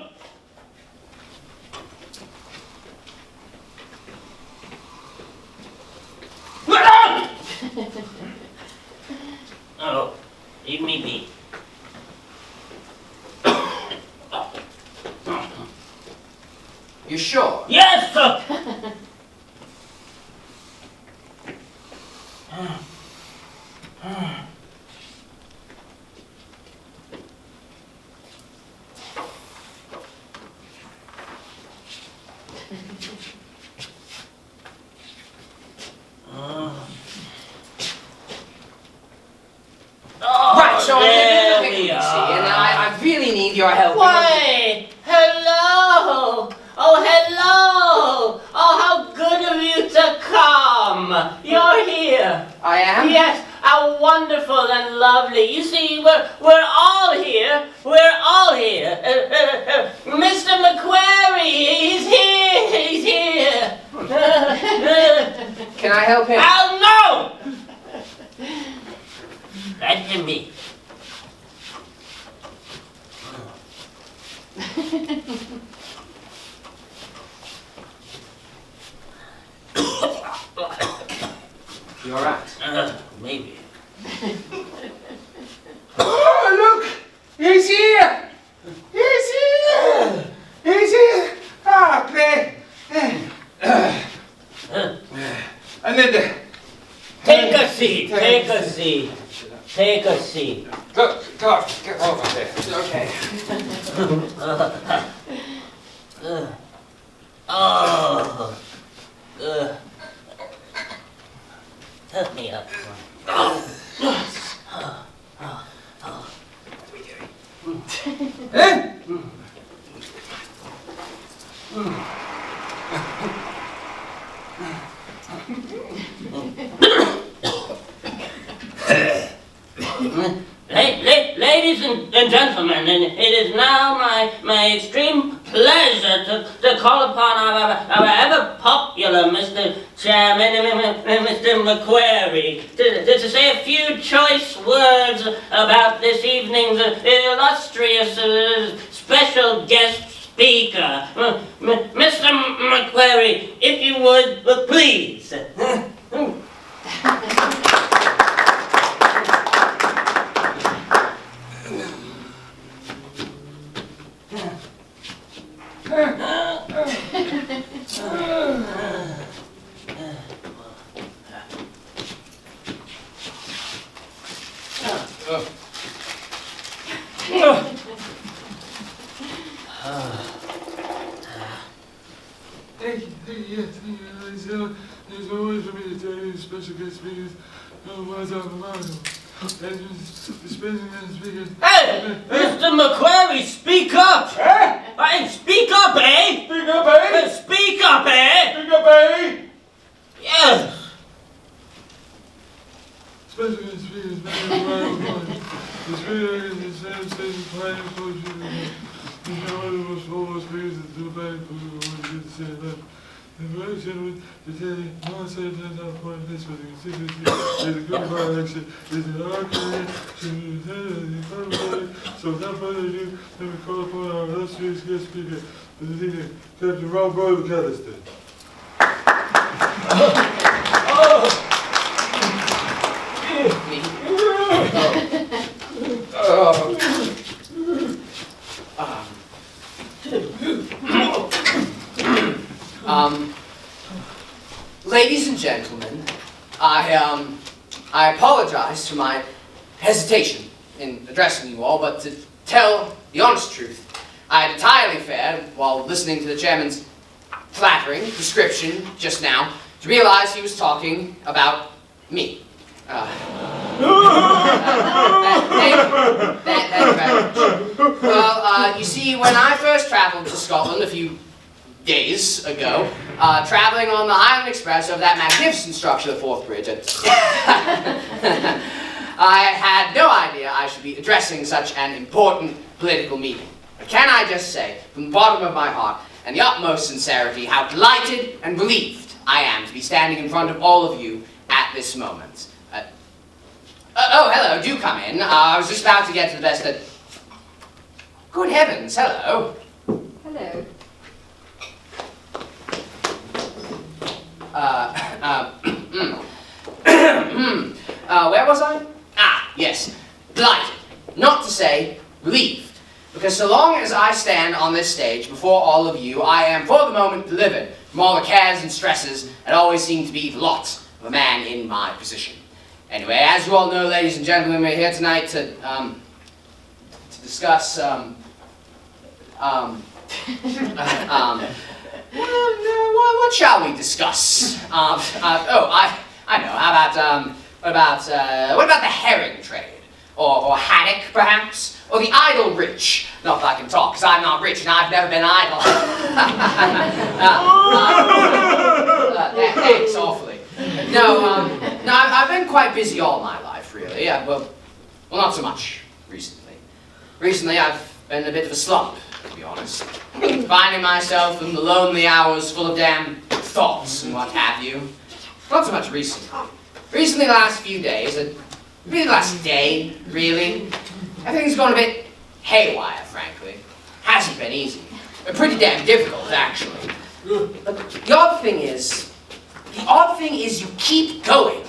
Oh, leave me be. You sure? Yes, sir! Right, so I'm there in the we see, are. and I really need your help. Why, hello! Oh, hello! Oh, how good of you to come! You're here. I am? Yes, how wonderful and lovely. You see, we're all here. We're all here. Mr. McQuarrie, he's here. He's here. Can I help him? Oh, no! Let him be. You alright? Maybe. Oh, look! He's here! He's here! He's here! Ah, great! And then Take a seat. Take a seat. Take a seat. go, get over there. Okay. Oh. Help me up. Eh? Ladies and gentlemen, it is now my extreme pleasure to call upon our ever popular Mr. Chairman, Mr. McQuarrie, to say a few choice words about this evening's illustrious special guest speaker. Mr. McQuarrie, if you would, please. no way for me to tell you special guest speakers what's up about them. Hey, Mr. McQuarrie, speak up! Eh? Hey, speak up, eh? Speak up, eh? Speak up, eh? Speak up, eh? Yes. Special guest speakers, the speaker is the same station playing poetry. He's one of the most foremost speakers that do bad poetry to say that. The very gentleman to tell you, no one said that's not part of this, but you can see this is a good by-election. It's an arcade, so without further ado, let me call upon our illustrious guest speaker, this evening, Captain Rob Boyle McAllister. Ladies and gentlemen, I apologize for my hesitation in addressing you all, but to tell the honest truth, I had entirely failed, while listening to the chairman's flattering description just now, to realize he was talking about me. Thank you very much. Well, you see, when I first traveled to Scotland a few days ago, traveling on the Highland Express over that magnificent structure, the Forth Bridge, I had no idea I should be addressing such an important political meeting. But can I just say, from the bottom of my heart, and the utmost sincerity, how delighted and relieved I am to be standing in front of all of you at this moment. Oh, hello, do come in. I was just about to get to the best that... Good heavens, hello. Hello. Where was I? Ah, yes. Delighted. Not to say relieved. Because so long as I stand on this stage before all of you, I am for the moment delivered from all the cares and stresses that always seem to be the lot of a man in my position. Anyway, as you all know, ladies and gentlemen, we're here tonight to discuss, what shall we discuss? I know. What about the herring trade, or haddock, perhaps, or the idle rich? Not that I can talk, because I'm not rich and I've never been idle. Thanks awfully. No, I've been quite busy all my life, really. Well, not so much recently. Recently, I've been in a bit of a slump, to be honest. Finding myself in the lonely hours full of damn thoughts and what have you. Not so much recently. Recently, the last few days, really the last day, really, everything's gone a bit haywire, frankly. Hasn't been easy. Pretty damn difficult, actually. But the odd thing is you keep going.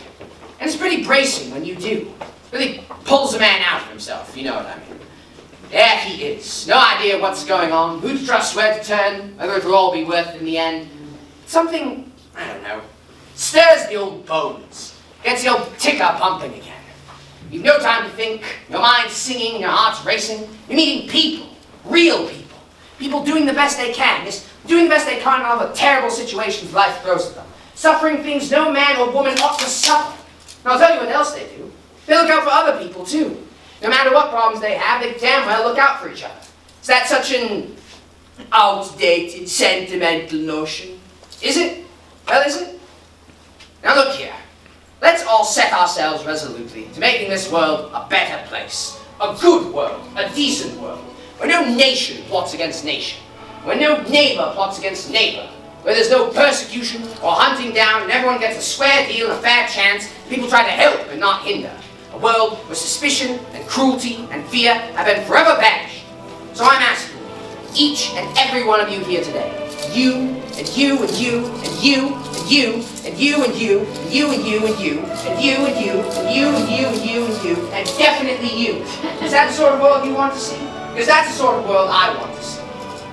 And it's pretty bracing when you do. Really pulls a man out of himself, if you know what I mean. There he is. No idea what's going on, who to trust, where to turn, whether it'll all be worth it in the end. Something, I don't know, stirs the old bones. Gets the old ticker pumping again. You've no time to think, your mind's singing, your heart's racing. You're meeting people, real people. People doing the best they can, just doing the best they can in all the terrible situations life throws at them. Suffering things no man or woman ought to suffer. And I'll tell you what else they do. They look out for other people, too. No matter what problems they have, they damn well look out for each other. Is that such an outdated, sentimental notion? Is it? Well, is it? Now look here. Let's all set ourselves resolutely to making this world a better place. A good world. A decent world. Where no nation plots against nation. Where no neighbor plots against neighbor. Where there's no persecution or hunting down and everyone gets a square deal and a fair chance. People try to help and not hinder. A world where suspicion and cruelty and fear have been forever banished. So I'm asking each and every one of you here today, you and you and you and you and you and you and you and you and you and you and you and you and you and you and you and you and definitely you. Is that the sort of world you want to see? Because that's the sort of world I want to see.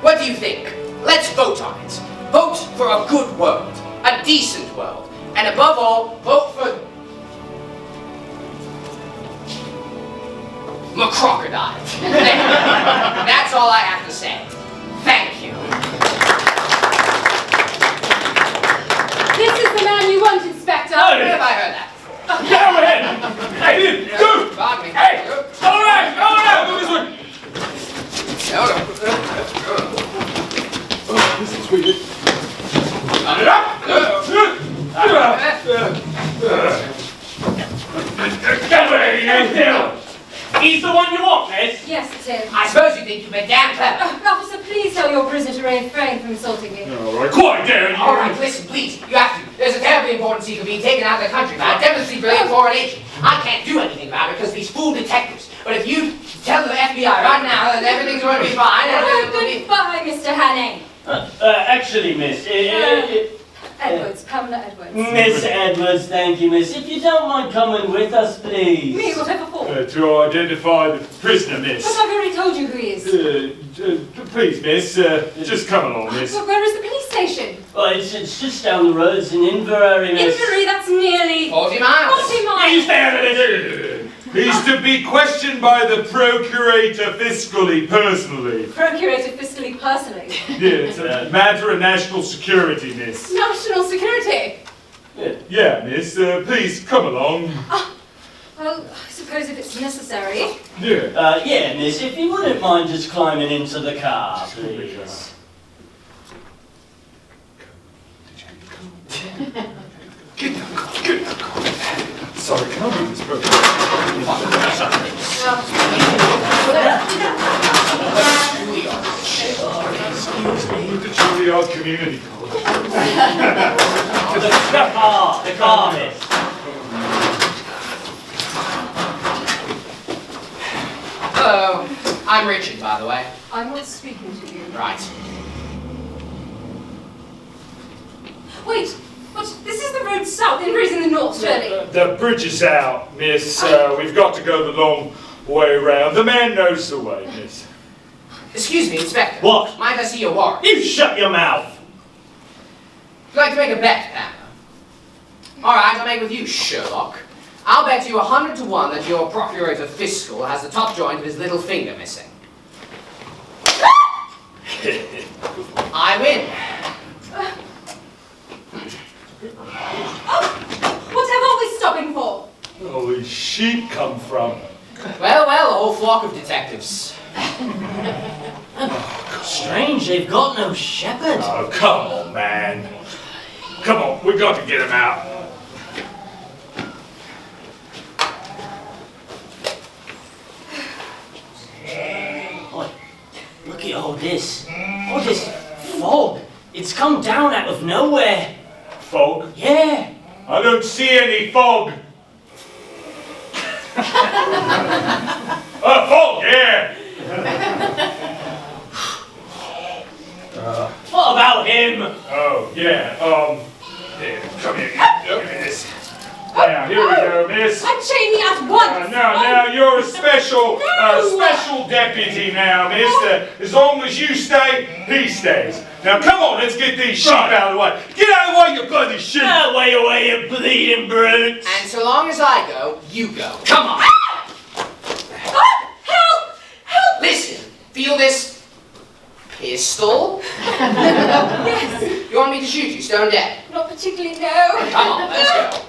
What do you think? Let's vote on it. Vote for a good world, a decent world, and above all, vote for McCrocodile. That's all I have to say. Thank you. This is the man you wanted Get away, you! He's the one you want, miss? Yes, it is. I suppose you think you've been damn clever. Officer, please tell your prisoner to refrain from insulting me. All right, quiet down, you! All right, listen, please. You have to. There's a terribly important secret being taken out of the country by a demonstrably brilliant foreign agent. I can't do anything about it because of these fool detectives. But if you tell the FBI right now that everything's going to be fine, Oh, goodbye, Mr. Hanning. Actually, miss, Edwards, Pamela Edwards. Miss Edwards, thank you, miss. If you don't mind coming with us, please. Me, whatever for? To identify the prisoner, miss. But I've already told you who he is. Please, miss, just come along, miss. But where is the police station? Well, it's just down the road. It's in Inverary, miss. Inverary, that's nearly 40 miles. 40 miles. He's there, He's to be questioned by the procurator fiscally, personally. Procurator fiscally personally. Yeah, it's a matter of national security, miss. National security. Yeah, miss, please come along. Well, I suppose if it's necessary. Yeah. Yeah, miss, if you wouldn't mind just climbing into the car, please. Get the car. Sorry, can I read this book? Excuse me. The Juilliard Community College. The car, miss. Hello. I'm Richard, by the way. I'm not speaking to you. Right. Wait, but this is the road south, Inver's in the north, surely. The bridge is out, miss. We've got to go the long way round. The man knows the way, miss. Excuse me, Inspector. What? Might I see your warrant? You shut your mouth. Would you like to make a bet, Pamela? All right, I'll make with you, Sherlock. I'll bet you 100 to 1 that your procurator fiscal has the top joint of his little finger missing. I win. What have all this stopping for? Oh, where's sheep come from? Well, a whole flock of detectives. Strange, they've got no shepherd. Oh, come on, man. Come on, we got to get him out. Look at all this fog. It's come down out of nowhere. Fog? Yeah. I don't see any fog. Fog, yeah. What about him? Oh, yeah, here, come here, give me this. Now, here we go, miss. Unchain me at once! Now, you're a special deputy now, miss. As long as you stay, he stays. Now, come on, let's get these sheep out of the way. Get out of the way, you bloody sheep. Away, you bleeding brutes. And so long as I go, you go. Come on. Help! Help! Listen, feel this pistol? Yes, You want me to shoot you, stone dead? not particularly, no. Come on, let's go.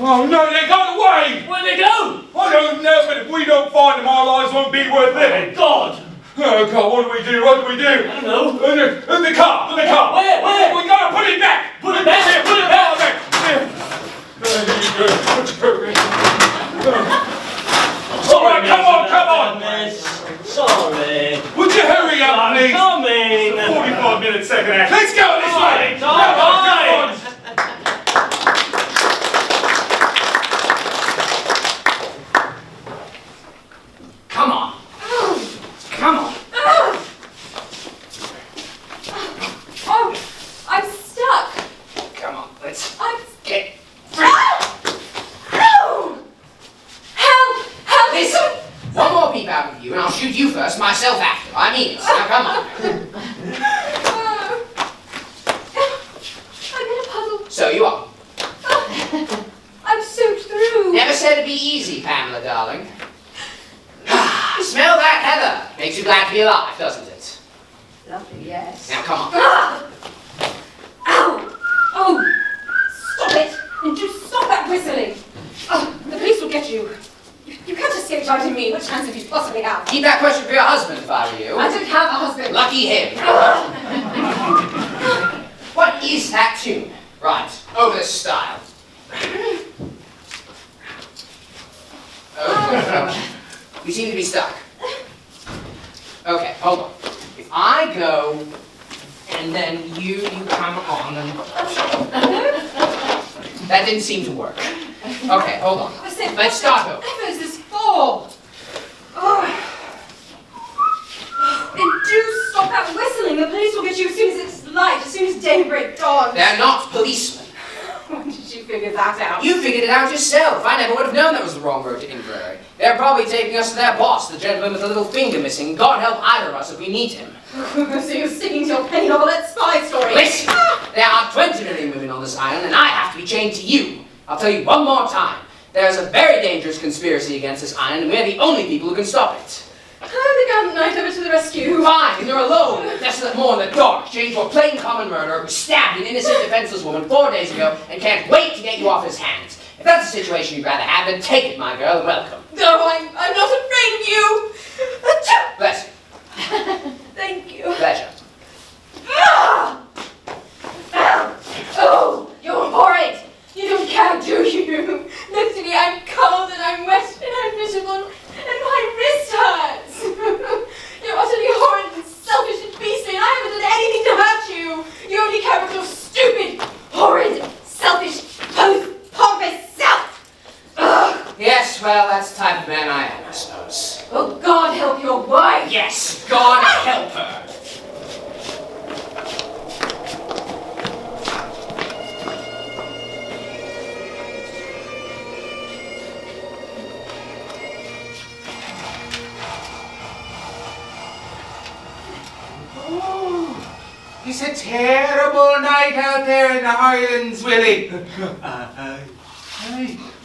Oh, no, they got away. Where'd they go? I don't know, but if we don't find them, our lives won't be worth living. God. Oh, God, what do we do? What do we do? I don't know. The car! The car! Where? We gotta put it back! Put it back! Here, Put it back! All right, come on! Miss. Sorry. Would you hurry up, I'm please? coming. 45-minute second act. Let's go this way! All right. Come on. Come on. Oh, I'm stuck. Come on, let's I'm... get free. Oh! Help! Help! Listen, one more peep out of you and I'll shoot you first, myself after. I mean it. Now come on. I'm in a puddle. So you are. I'm soaked through. Never said it'd be easy, Pamela, darling. Smell that heather. Makes you glad to be alive, doesn't it? Lovely, yes. Now come on. Ah! Ow! Oh! Stop it! And just stop that whistling! Oh, the police will get you. You can't escape shouting me. What chance have you possibly have? Keep that question for your husband if I were you. I don't have a husband. Lucky him. Ah! please, that tune. Right, over this style. Okay. We seem to be stuck. Okay, hold on. If I go, and then you come on, and... That didn't seem to work. Okay, hold on. Let's start over. What is this for? Oh. Then do stop that whistling. The police will get you as soon as it's light, as soon as daybreak dawns. They're not policemen. When did you figure that out? You figured it out yourself. I never would have known that was the wrong road to Inverary. They're probably taking us to their boss, the gentleman with the little finger missing. God help either of us if we meet him. So you're sticking to your penny novelette spy story. Listen, there are 20 million women on this island, and I have to be chained to you. I'll tell you one more time. There's a very dangerous conspiracy against this island, and we're the only people who can stop it. The gallant knight over to the rescue. Fine, and you're alone, in a desolate moor in the dark, chained to a plain common murderer who stabbed an innocent, defenseless woman 4 days ago and can't wait to get you off his hands. If that's a situation you'd rather have, then take it, my girl, and welcome. No, I'm not afraid of you. Bless you. Thank you. Pleasure. Oh, you're horrid. You don't care, do you? Look to me, I'm cold and I'm wet and I'm miserable and my wrist hurts. You're utterly horrid and selfish and beastly and I haven't done anything to hurt you. You only care about your stupid, horrid, selfish, pompous self. Ugh. Yes, well, that's the type of man I am, I suppose. Oh, God help your wife. Yes, God help her. It's a terrible night out there in the Highlands, Willie.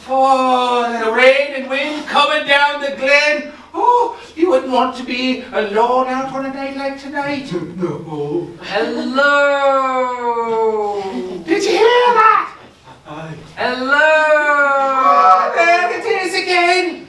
Oh, the rain and wind coming down the glen. Oh, you wouldn't want to be alone out on a night like tonight. No. Hello. Did you hear that? Hello. Oh, there it is again.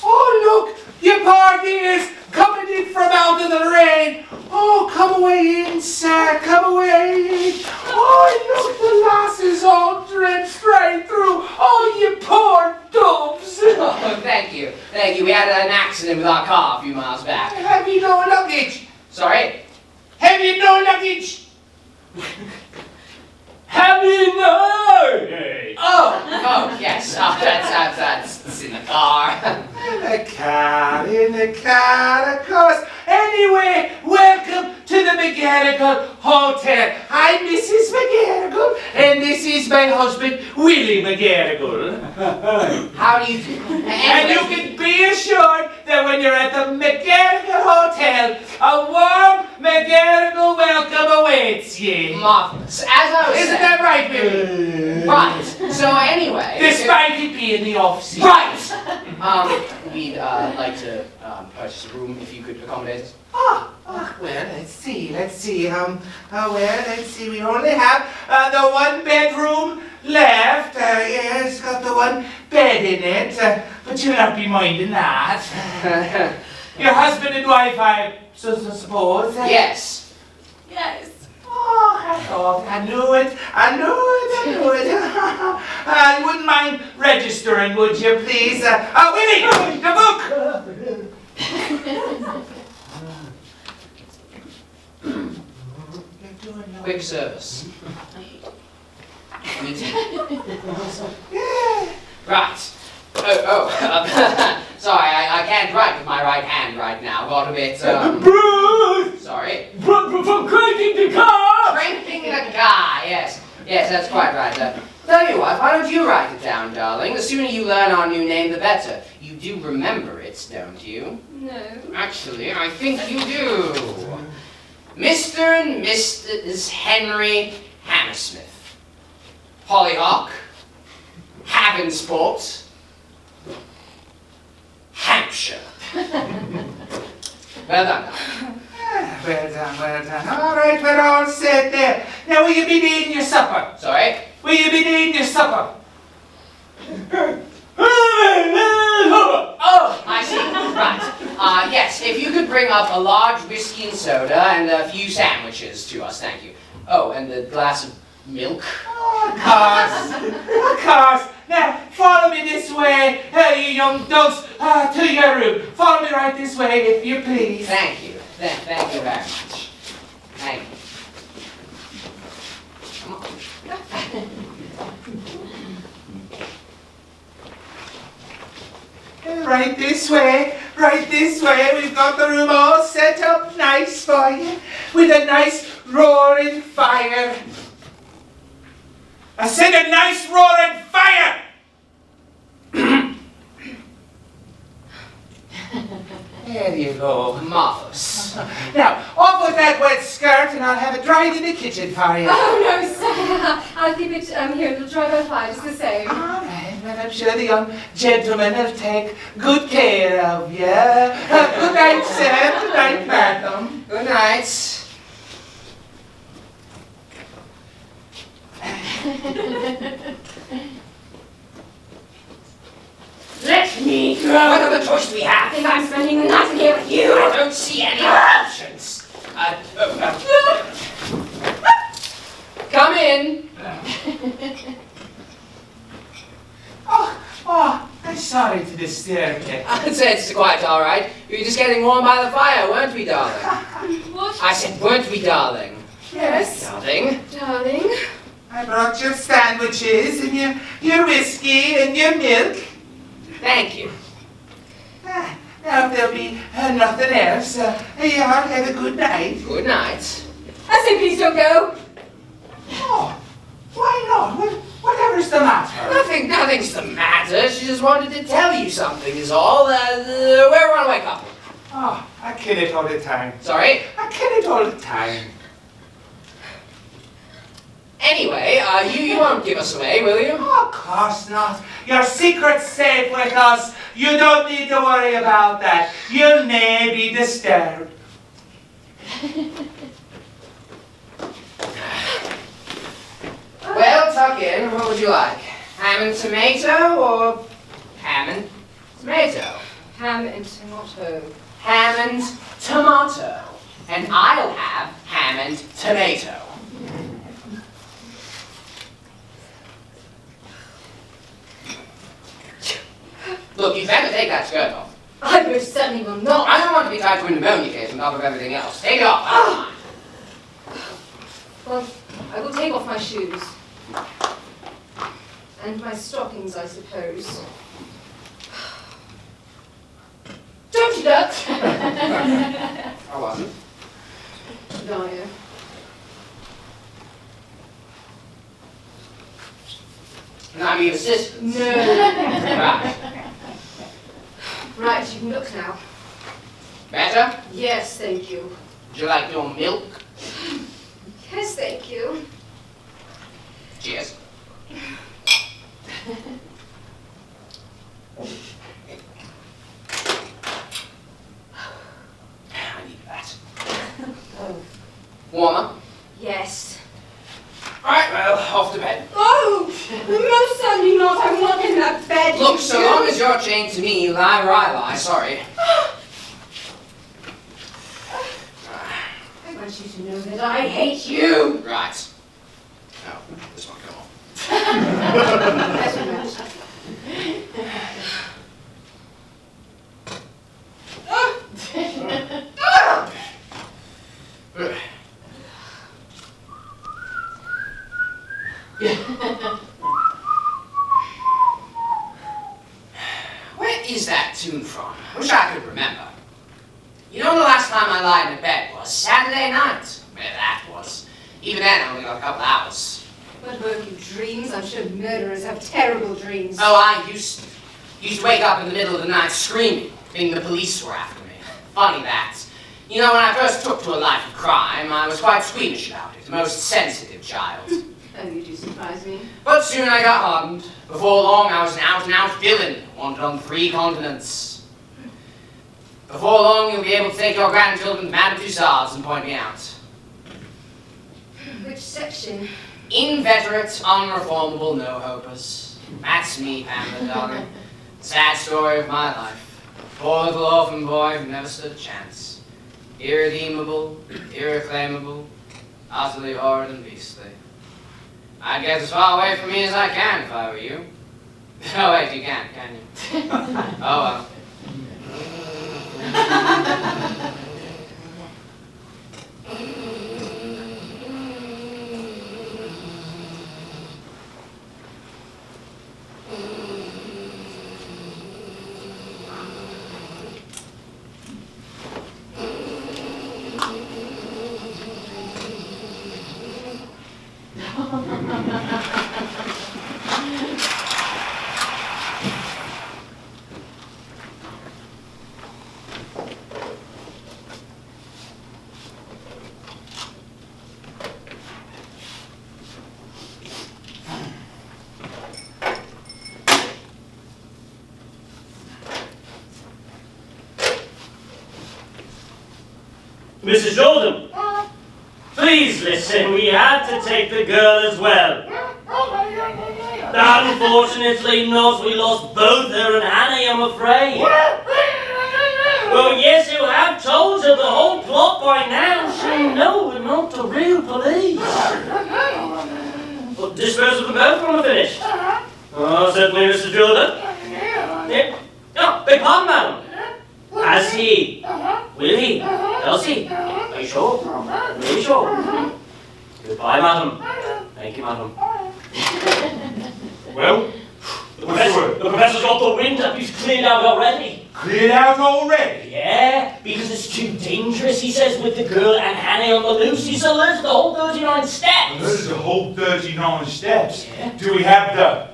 Oh, look, your poor dears coming in from out of the rain. Oh, come away in, sir, come away in. Oh, look, the lasses all drenched right through. Oh, you poor doves. Oh, thank you. Thank you. We had an accident with our car a few miles back. Have you no luggage? Sorry? Have you no luggage? Have you no? Oh, yes. Oh, that's in the car. In the car, of course. Anyway, welcome to the McGarrigle Hotel. I'm Mrs. McGarrigle, and this is my husband, Willie McGarrigle. How do you do? And you can be assured that when you're at the McGarrigle Hotel, a warm McGarrigle welcome awaits you. Marvelous. As I was Isn't saying. that right, Willie? Right. So anyway. Despite it being the off-season. Right. We'd like to purchase a room if you could accommodate us. Well, let's see. We only have the one bedroom left. Yeah, it's got the one bed in it, but you'll not be minding that. Your husband and wife, I suppose? Yes. Yes. Oh, I knew it. You wouldn't mind registering, would you, please? Willie, the book! Quick service. Right. Sorry, I can't write with my right hand right now. Got a bit, Bruce! Sorry. From cranking the car! Cranking the car, yes. Yes, that's quite right. Tell you what, why don't you write it down, darling? The sooner you learn our new name, the better. You do remember it, don't you? No. Actually, I think you do. Mr. and Mrs. Henry Hammersmith. Hollyhock. Havensport. Hampshire. Well done. Well done. All right, we're all set there. Now, will you be needing your supper? Sorry? Will you be needing your supper? Oh, I see. Right. Yes, if you could bring up a large whiskey and soda and a few sandwiches to us, thank you. Oh, and a glass of milk. Oh, of course. Now, follow me this way, you young dogs, to your room. Follow me right this way, if you please. Thank you. Thank you very much. Thank you. Come on. Right this way, right this way. We've got the room all set up nice for you, with a nice roaring fire. I said a nice roaring fire! There you go. Marvelous. Now, off with that wet skirt and I'll have it dried in the kitchen for you. Oh, no, sir. I'll keep it here. It'll dry by fire just the same. All right, well, I'm sure the young gentleman will take good care of you. Good night, sir. Good night, madam. Good night. Let me go. What other choice do we have? I think I'm spending the night in here with you. I don't see any options. Come in. Oh, I'm sorry to disturb you. I'd say it's quite all right. We were just getting warm by the fire, weren't we, darling? What? I said, weren't we, darling? Yes. Darling? Darling. I brought your sandwiches and your whiskey and your milk. Thank you. Now, if there'll be nothing else, y'all have a good night. Good night. I say please don't go. Oh, why not? Whatever's the matter? Nothing's the matter. She just wanted to tell you something is all. We're a runaway couple. Oh, I kid it all the time. Sorry? I kid it all the time. Anyway, you won't give us away, will you? Oh, of course not. Your secret's safe with us. You don't need to worry about that. You'll never be disturbed. Well, tuck in. What would you like? Ham and tomato or ham and tomato? Ham and tomato. Ham and tomato. And I'll have ham and tomato. Look, you better take that skirt off. I most certainly will not. I don't want to be tied to a pneumonia case on top of everything else. Take it off. Well, I will take off my shoes. And my stockings, I suppose. Don't you look? I wasn't. Liar. Can I be of assistance? No. Right. Right, you can look now. Better? Yes, thank you. Would you like your milk? Yes, thank you. Cheers. I need that. Oh. Warmer? Yes. Alright, well, off to bed. Oh, most certainly not. I'm not in that bed. Look, so long as you're chained to me, you lie where I lie. Sorry. I want you to know that I hate you. Right. Oh, this one, come on. That's what matters. Where is that tune from? I wish I could remember. You know, the last time I lied in bed was Saturday night. Where that was. Even then, I only got a couple hours. What about you dreams? I'm sure murderers have terrible dreams. Oh, I used to wake up in the middle of the night screaming, thinking the police were after me. Funny that. You know, when I first took to a life of crime, I was quite squeamish about it. A most sensitive child. Oh, you do surprise me. But soon I got hardened. Before long, I was an out-and-out villain, wanted on 3 continents. Before long, you'll be able to take your grandchildren to Madame Tussauds and point me out. Which section? Inveterate, unreformable no-hopers. That's me, Pamela, darling. Sad story of my life. Poor little orphan boy who never stood a chance. Irredeemable, irreclaimable, utterly horrid and beastly. I'd get as far away from me as I can if I were you. Oh wait, you can't, can you? Oh well. Mrs. Jordan, please listen, we had to take the girl as well. Unfortunately not, we lost both her and Annie, I'm afraid. Well, yes, you have told her the whole plot by now. She'll know we're not the real police. Well, dispose of them both when we're finished. Oh, certainly, Mr. Jordan. Yeah. Oh, beg pardon, madam. Has he? Will he? Does he? Are you sure? Really sure? Goodbye, madam. Thank you, madam. Well, The professor's got the wind up. He's cleared out already. cleared out already? Yeah, because it's too dangerous, he says, with the girl and Annie on the loose. He said, there's the whole 39 steps. There's the whole 39 steps. Yeah. Do we have the...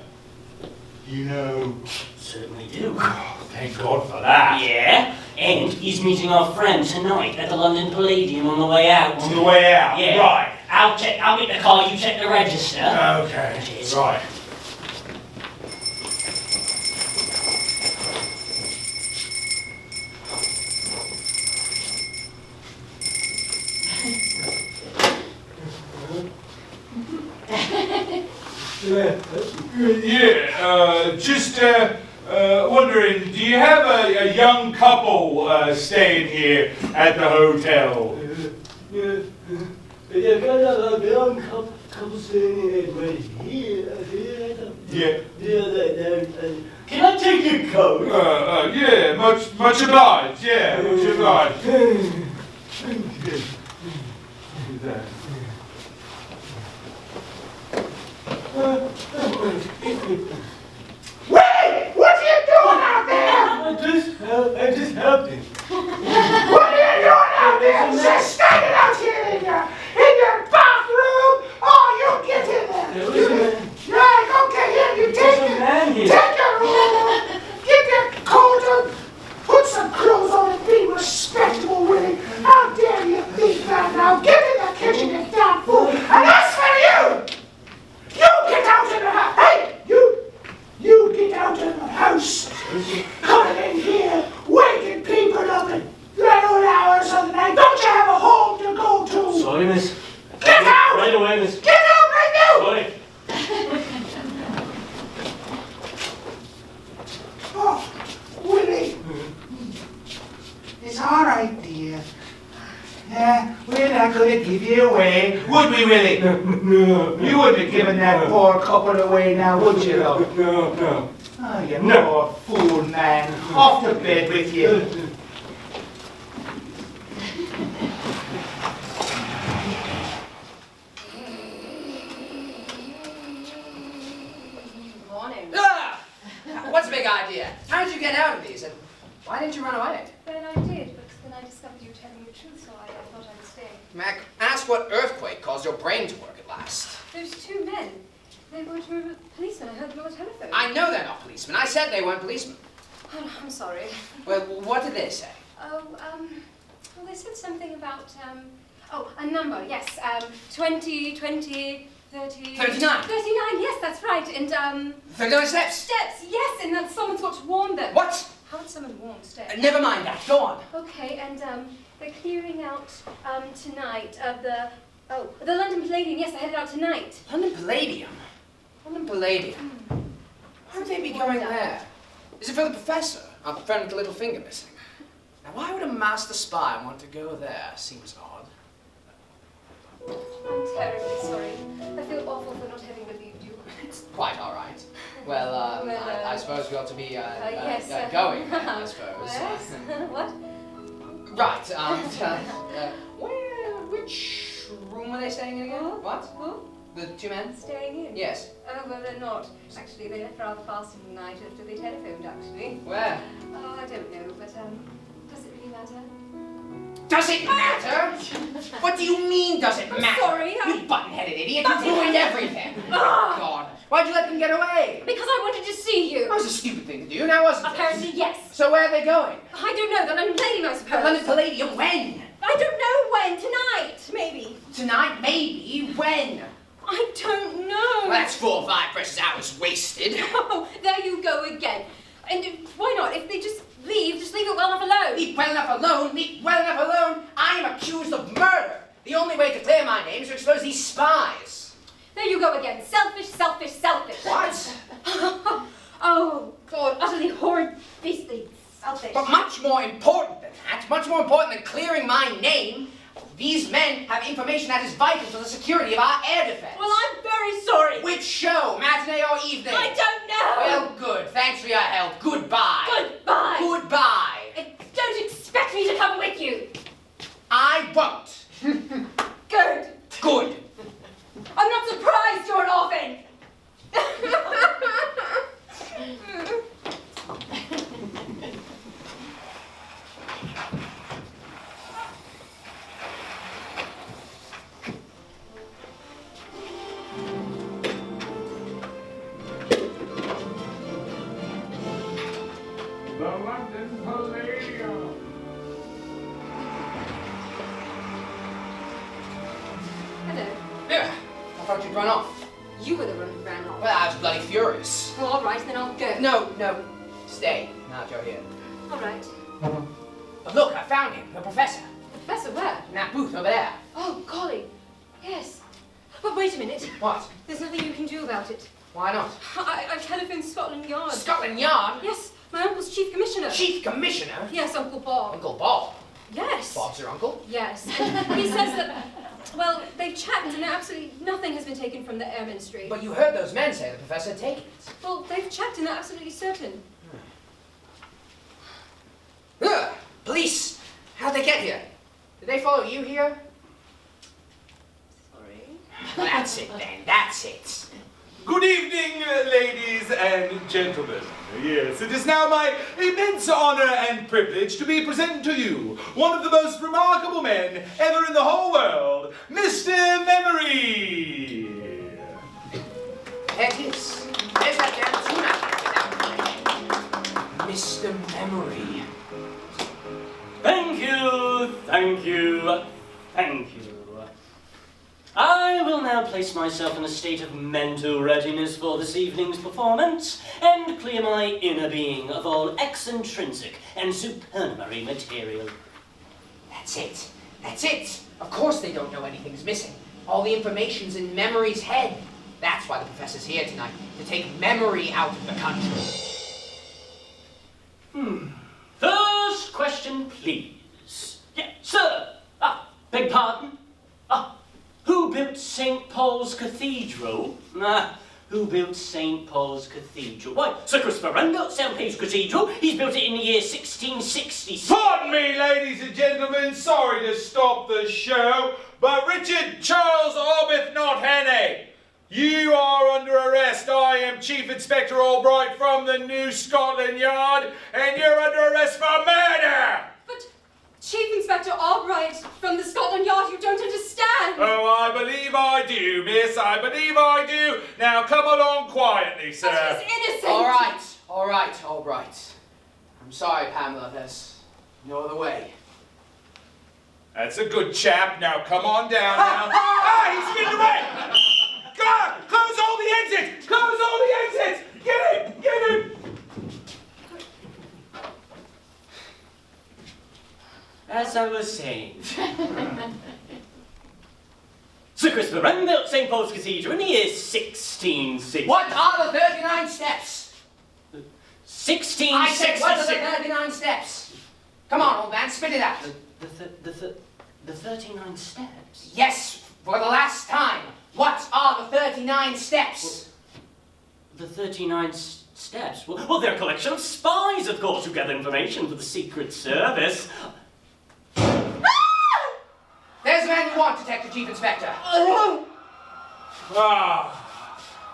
You know... Certainly do. Oh, thank God for that. Yeah, and he's meeting our friend tonight at the London Palladium on the way out. On the way out? Yeah. Right. I'll get the car, you check the register. Okay. Cheers. Right. Just wondering, do you have a young couple staying here at the hotel? Yeah, got a young couple staying right here. Yeah. Can I take your coat? Yeah, much obliged, yeah, much obliged. Willie! What are you doing out there? I just helped him. What are you doing out there? Just standing out here in your bathroom? Oh, you get in there. Yeah, go get in. You take your room. Get your coat on. Put some clothes on and be respectable, Willie. How dare you think that now? Get in the kitchen, you damn fool. And as for you, you get out of the house. Hey, you get out of the house. Coming in here, waking people up at little hours of the night. Don't you have a home to go to? Sorry, miss. Get out! Right away, miss. Get out right now! Sorry. Oh, Willie. It's all right, dear. Yeah, we're not going to give you away, would we, Willie? No. You wouldn't have given that poor couple away now, would you, love? No. Oh, you poor fool, man. Off to bed with you. Morning. Ah! What's the big idea? How did you get out of these? And why didn't you run away? Then I did, but then I discovered you were telling the truth, so I thought I'd stay. Mac, ask what earthquake caused your brain to work at last. Those two men. They were policemen. I heard them on the telephone. I know they're not policemen. I said they weren't policemen. Oh, I'm sorry. Well, what did they say? Oh, well, they said something about, a number, yes. 20, 30... 39. 39, yes, that's right. And, 39 steps. steps, yes, and that someone's got to warn them. What? How would someone warn steps? Never mind that. Go on. Okay, and, they're clearing out, tonight of the London Palladium. Yes, they're headed out tonight. London Palladium? London Palladium? Why would they be going there? Is it for the professor? unfriendly little finger missing. Now, why would a master spy want to go there? Seems odd. I'm terribly sorry. I feel awful for not having believed you. It's quite all right. Well, I suppose we ought to be yes, going, I suppose. Yes? What? Right, which room were they staying in again? What? Who? The two men? Staying in? Yes. Oh, well, they're not. Actually, they left rather fast in the night after they telephoned, actually. Where? Oh, I don't know, but, does it really matter? Does it matter? What do you mean, does it matter? Sorry, You button-headed idiot, you ruined everything. Oh, God. Why'd you let them get away? Because I wanted to see you. That was a stupid thing to do, now wasn't it? Apparently, yes. So where are they going? I don't know, the London Palladium, I suppose. London Palladium, when? I don't know when. Tonight, maybe. Tonight, maybe. When? I don't know. Well, that's 4 or 5 precious hours wasted. Oh, there you go again. And why not? If they just leave it well enough alone. Leave well enough alone? Leave well enough alone? I am accused of murder. The only way to clear my name is to expose these spies. There you go again. Selfish, selfish, selfish. What? Oh, God, utterly horrid, beastly, selfish. But much more important than that, much more important than clearing my name, these men have information that is vital to the security of our air defense. Well, I'm very sorry. Which show? Matinee or evening? I don't know. Well, good. Thanks for your help. Goodbye. Goodbye. Goodbye. And don't expect me to come with you. I won't. Good. Good. I'm not surprised you're an orphan. The London Palladium. Hello. Yeah. I thought you'd run off. You were the one who ran off. Well, I was bloody furious. Well, all right, then I'll go. No. Stay. Now that you're here. All right. But look, I found him. The professor. Professor, where? In that booth over there. Oh, golly. Yes. But wait a minute. What? There's nothing you can do about it. Why not? I telephoned Scotland Yard. Scotland Yard? Yes, my uncle's chief commissioner. Chief Commissioner? Yes, Uncle Bob. Uncle Bob? Yes. Bob's your uncle? Yes. He says that, well, they've checked and absolutely nothing has been taken from the Air Ministry. But you heard those men say the professor had taken it. Well, they've checked and they're absolutely certain. Ugh! Police! How'd they get here? Did they follow you here? Sorry. Well, that's it then. That's it. Good evening, ladies and gentlemen. Yes, it is now my immense honor and privilege to be presenting to you one of the most remarkable men ever in the whole world, Mr. Memory. There it is. There's that damn tuna. Mr. Memory. Thank you, thank you, thank you. I will now place myself in a state of mental readiness for this evening's performance and clear my inner being of all eccentric and supernumerary material. That's it. That's it. Of course they don't know anything's missing. All the information's in Memory's head. That's why the professor's here tonight, to take Memory out of the country. First question, please. Yeah, sir. Beg pardon? Who built St. Paul's Cathedral? Who built St. Paul's Cathedral? Why, Sir Christopher Wren built St. Paul's Cathedral. He's built it in the year 1666. Pardon me, ladies and gentlemen, sorry to stop the show, but Richard Charles Arbuthnot Hannay, you are under arrest. I am Chief Inspector Albright from the New Scotland Yard, and you're under arrest for murder! But Chief Inspector Albright from the Scotland Yard, you don't understand. Oh, I believe I do, miss, I believe I do. Now come along quietly, sir. But he's innocent. All right, Albright. I'm sorry, Pamela, there's no other way. That's a good chap. Now come on down now. He's getting away! God, close all the exits! Close all the exits! Get him! Get him! As I was saying, Sir Christopher Wren built St. Paul's Cathedral in the year 1660. What are the 39 steps? 1666. I said, what are the 39 steps? Come on, old man, spit it out. The 39 steps? Yes, for the last time. What are the 39 steps? The 39 steps? Well, they're a collection of spies, of course, who gather information for the Secret Service. There's the man you want, Detective Chief Inspector. No,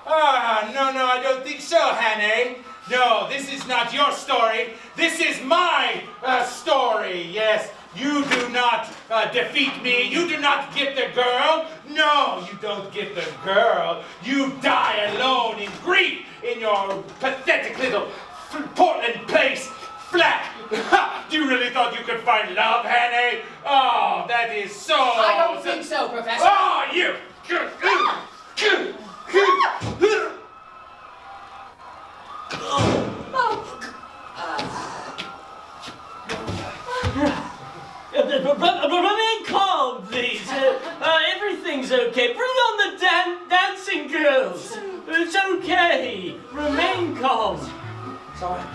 I don't think so, Hannah. No, this is not your story. This is my story, yes. You do not defeat me. You do not get the girl. No, you don't get the girl. You die alone in grief in your pathetic little Portland Place flat. You really thought you could find love, Hannah? Oh, that is so... I don't think so, Professor. Oh, you... Remain calm, please. Everything's okay. Bring on the dancing girls. It's okay. Remain calm. It's all right.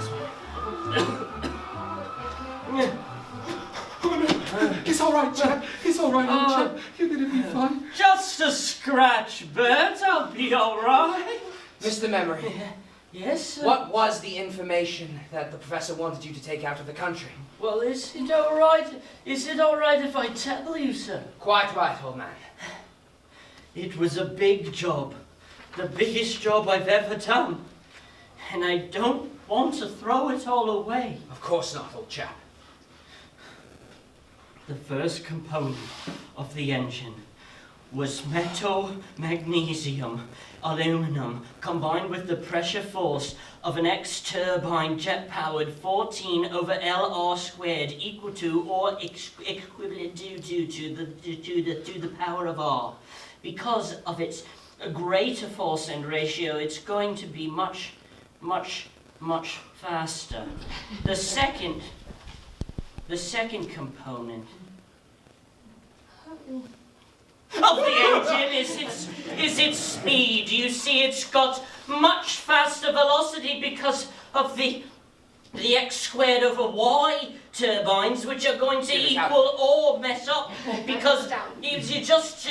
It's all right, chap. It's all right, old chap. You're gonna be fine. Just a scratch, Bert. I'll be all right. Mr. Memory. Yes, sir? What was the information that the professor wanted you to take out of the country? Well, is it all right? Is it all right if I tell you, sir? Quite right, old man. It was a big job. The biggest job I've ever done. And I don't want to throw it all away. Of course not, old chap. The first component of the engine was metal, magnesium, aluminum, combined with the pressure force of an X-turbine jet-powered 14/LR squared equal to or equivalent to the power of R. Because of its greater force and ratio, it's going to be much faster. The second component of the engine is its speed. You see, it's got much faster velocity because of the X squared over Y turbines, which are going to equal or mess up. Because you just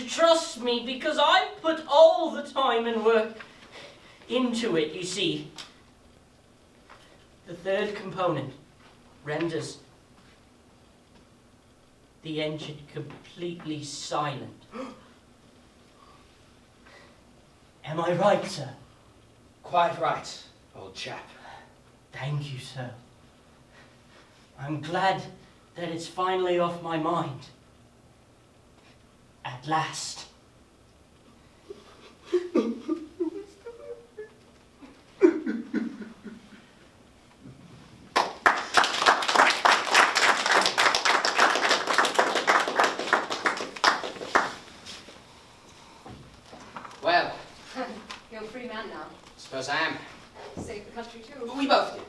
trust me, because I put all the time and work into it. You see, the third component renders the engine completely silent. Am I right, sir? Quite right, old chap. Thank you, sir. I'm glad that it's finally off my mind. At last. Well, You're a free man now. suppose I am. Save the country too. We both do.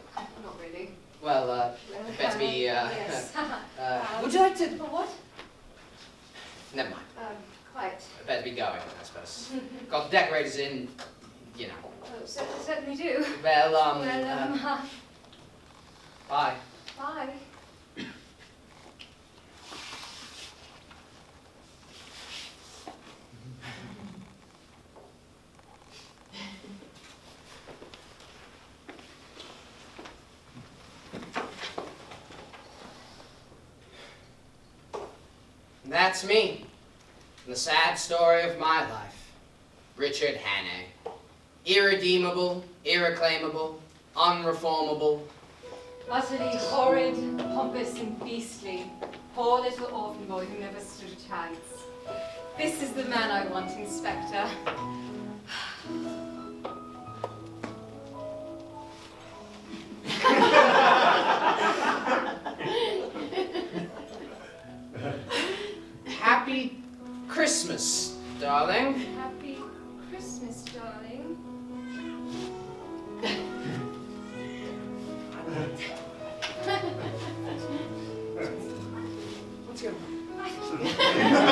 Not really. Well, better be, Yes. would you like to... For what? Never mind. Quite. Better be going, I suppose. Got the decorators in, you know. Oh, certainly do. Well, bye. Bye. That's me. The sad story of my life. Richard Hannay. Irredeemable, irreclaimable, unreformable. Utterly horrid, pompous and beastly. Poor little orphan boy who never stood a chance. This is the man I want, Inspector. Happy Christmas, darling. Happy Christmas, darling. What's going on?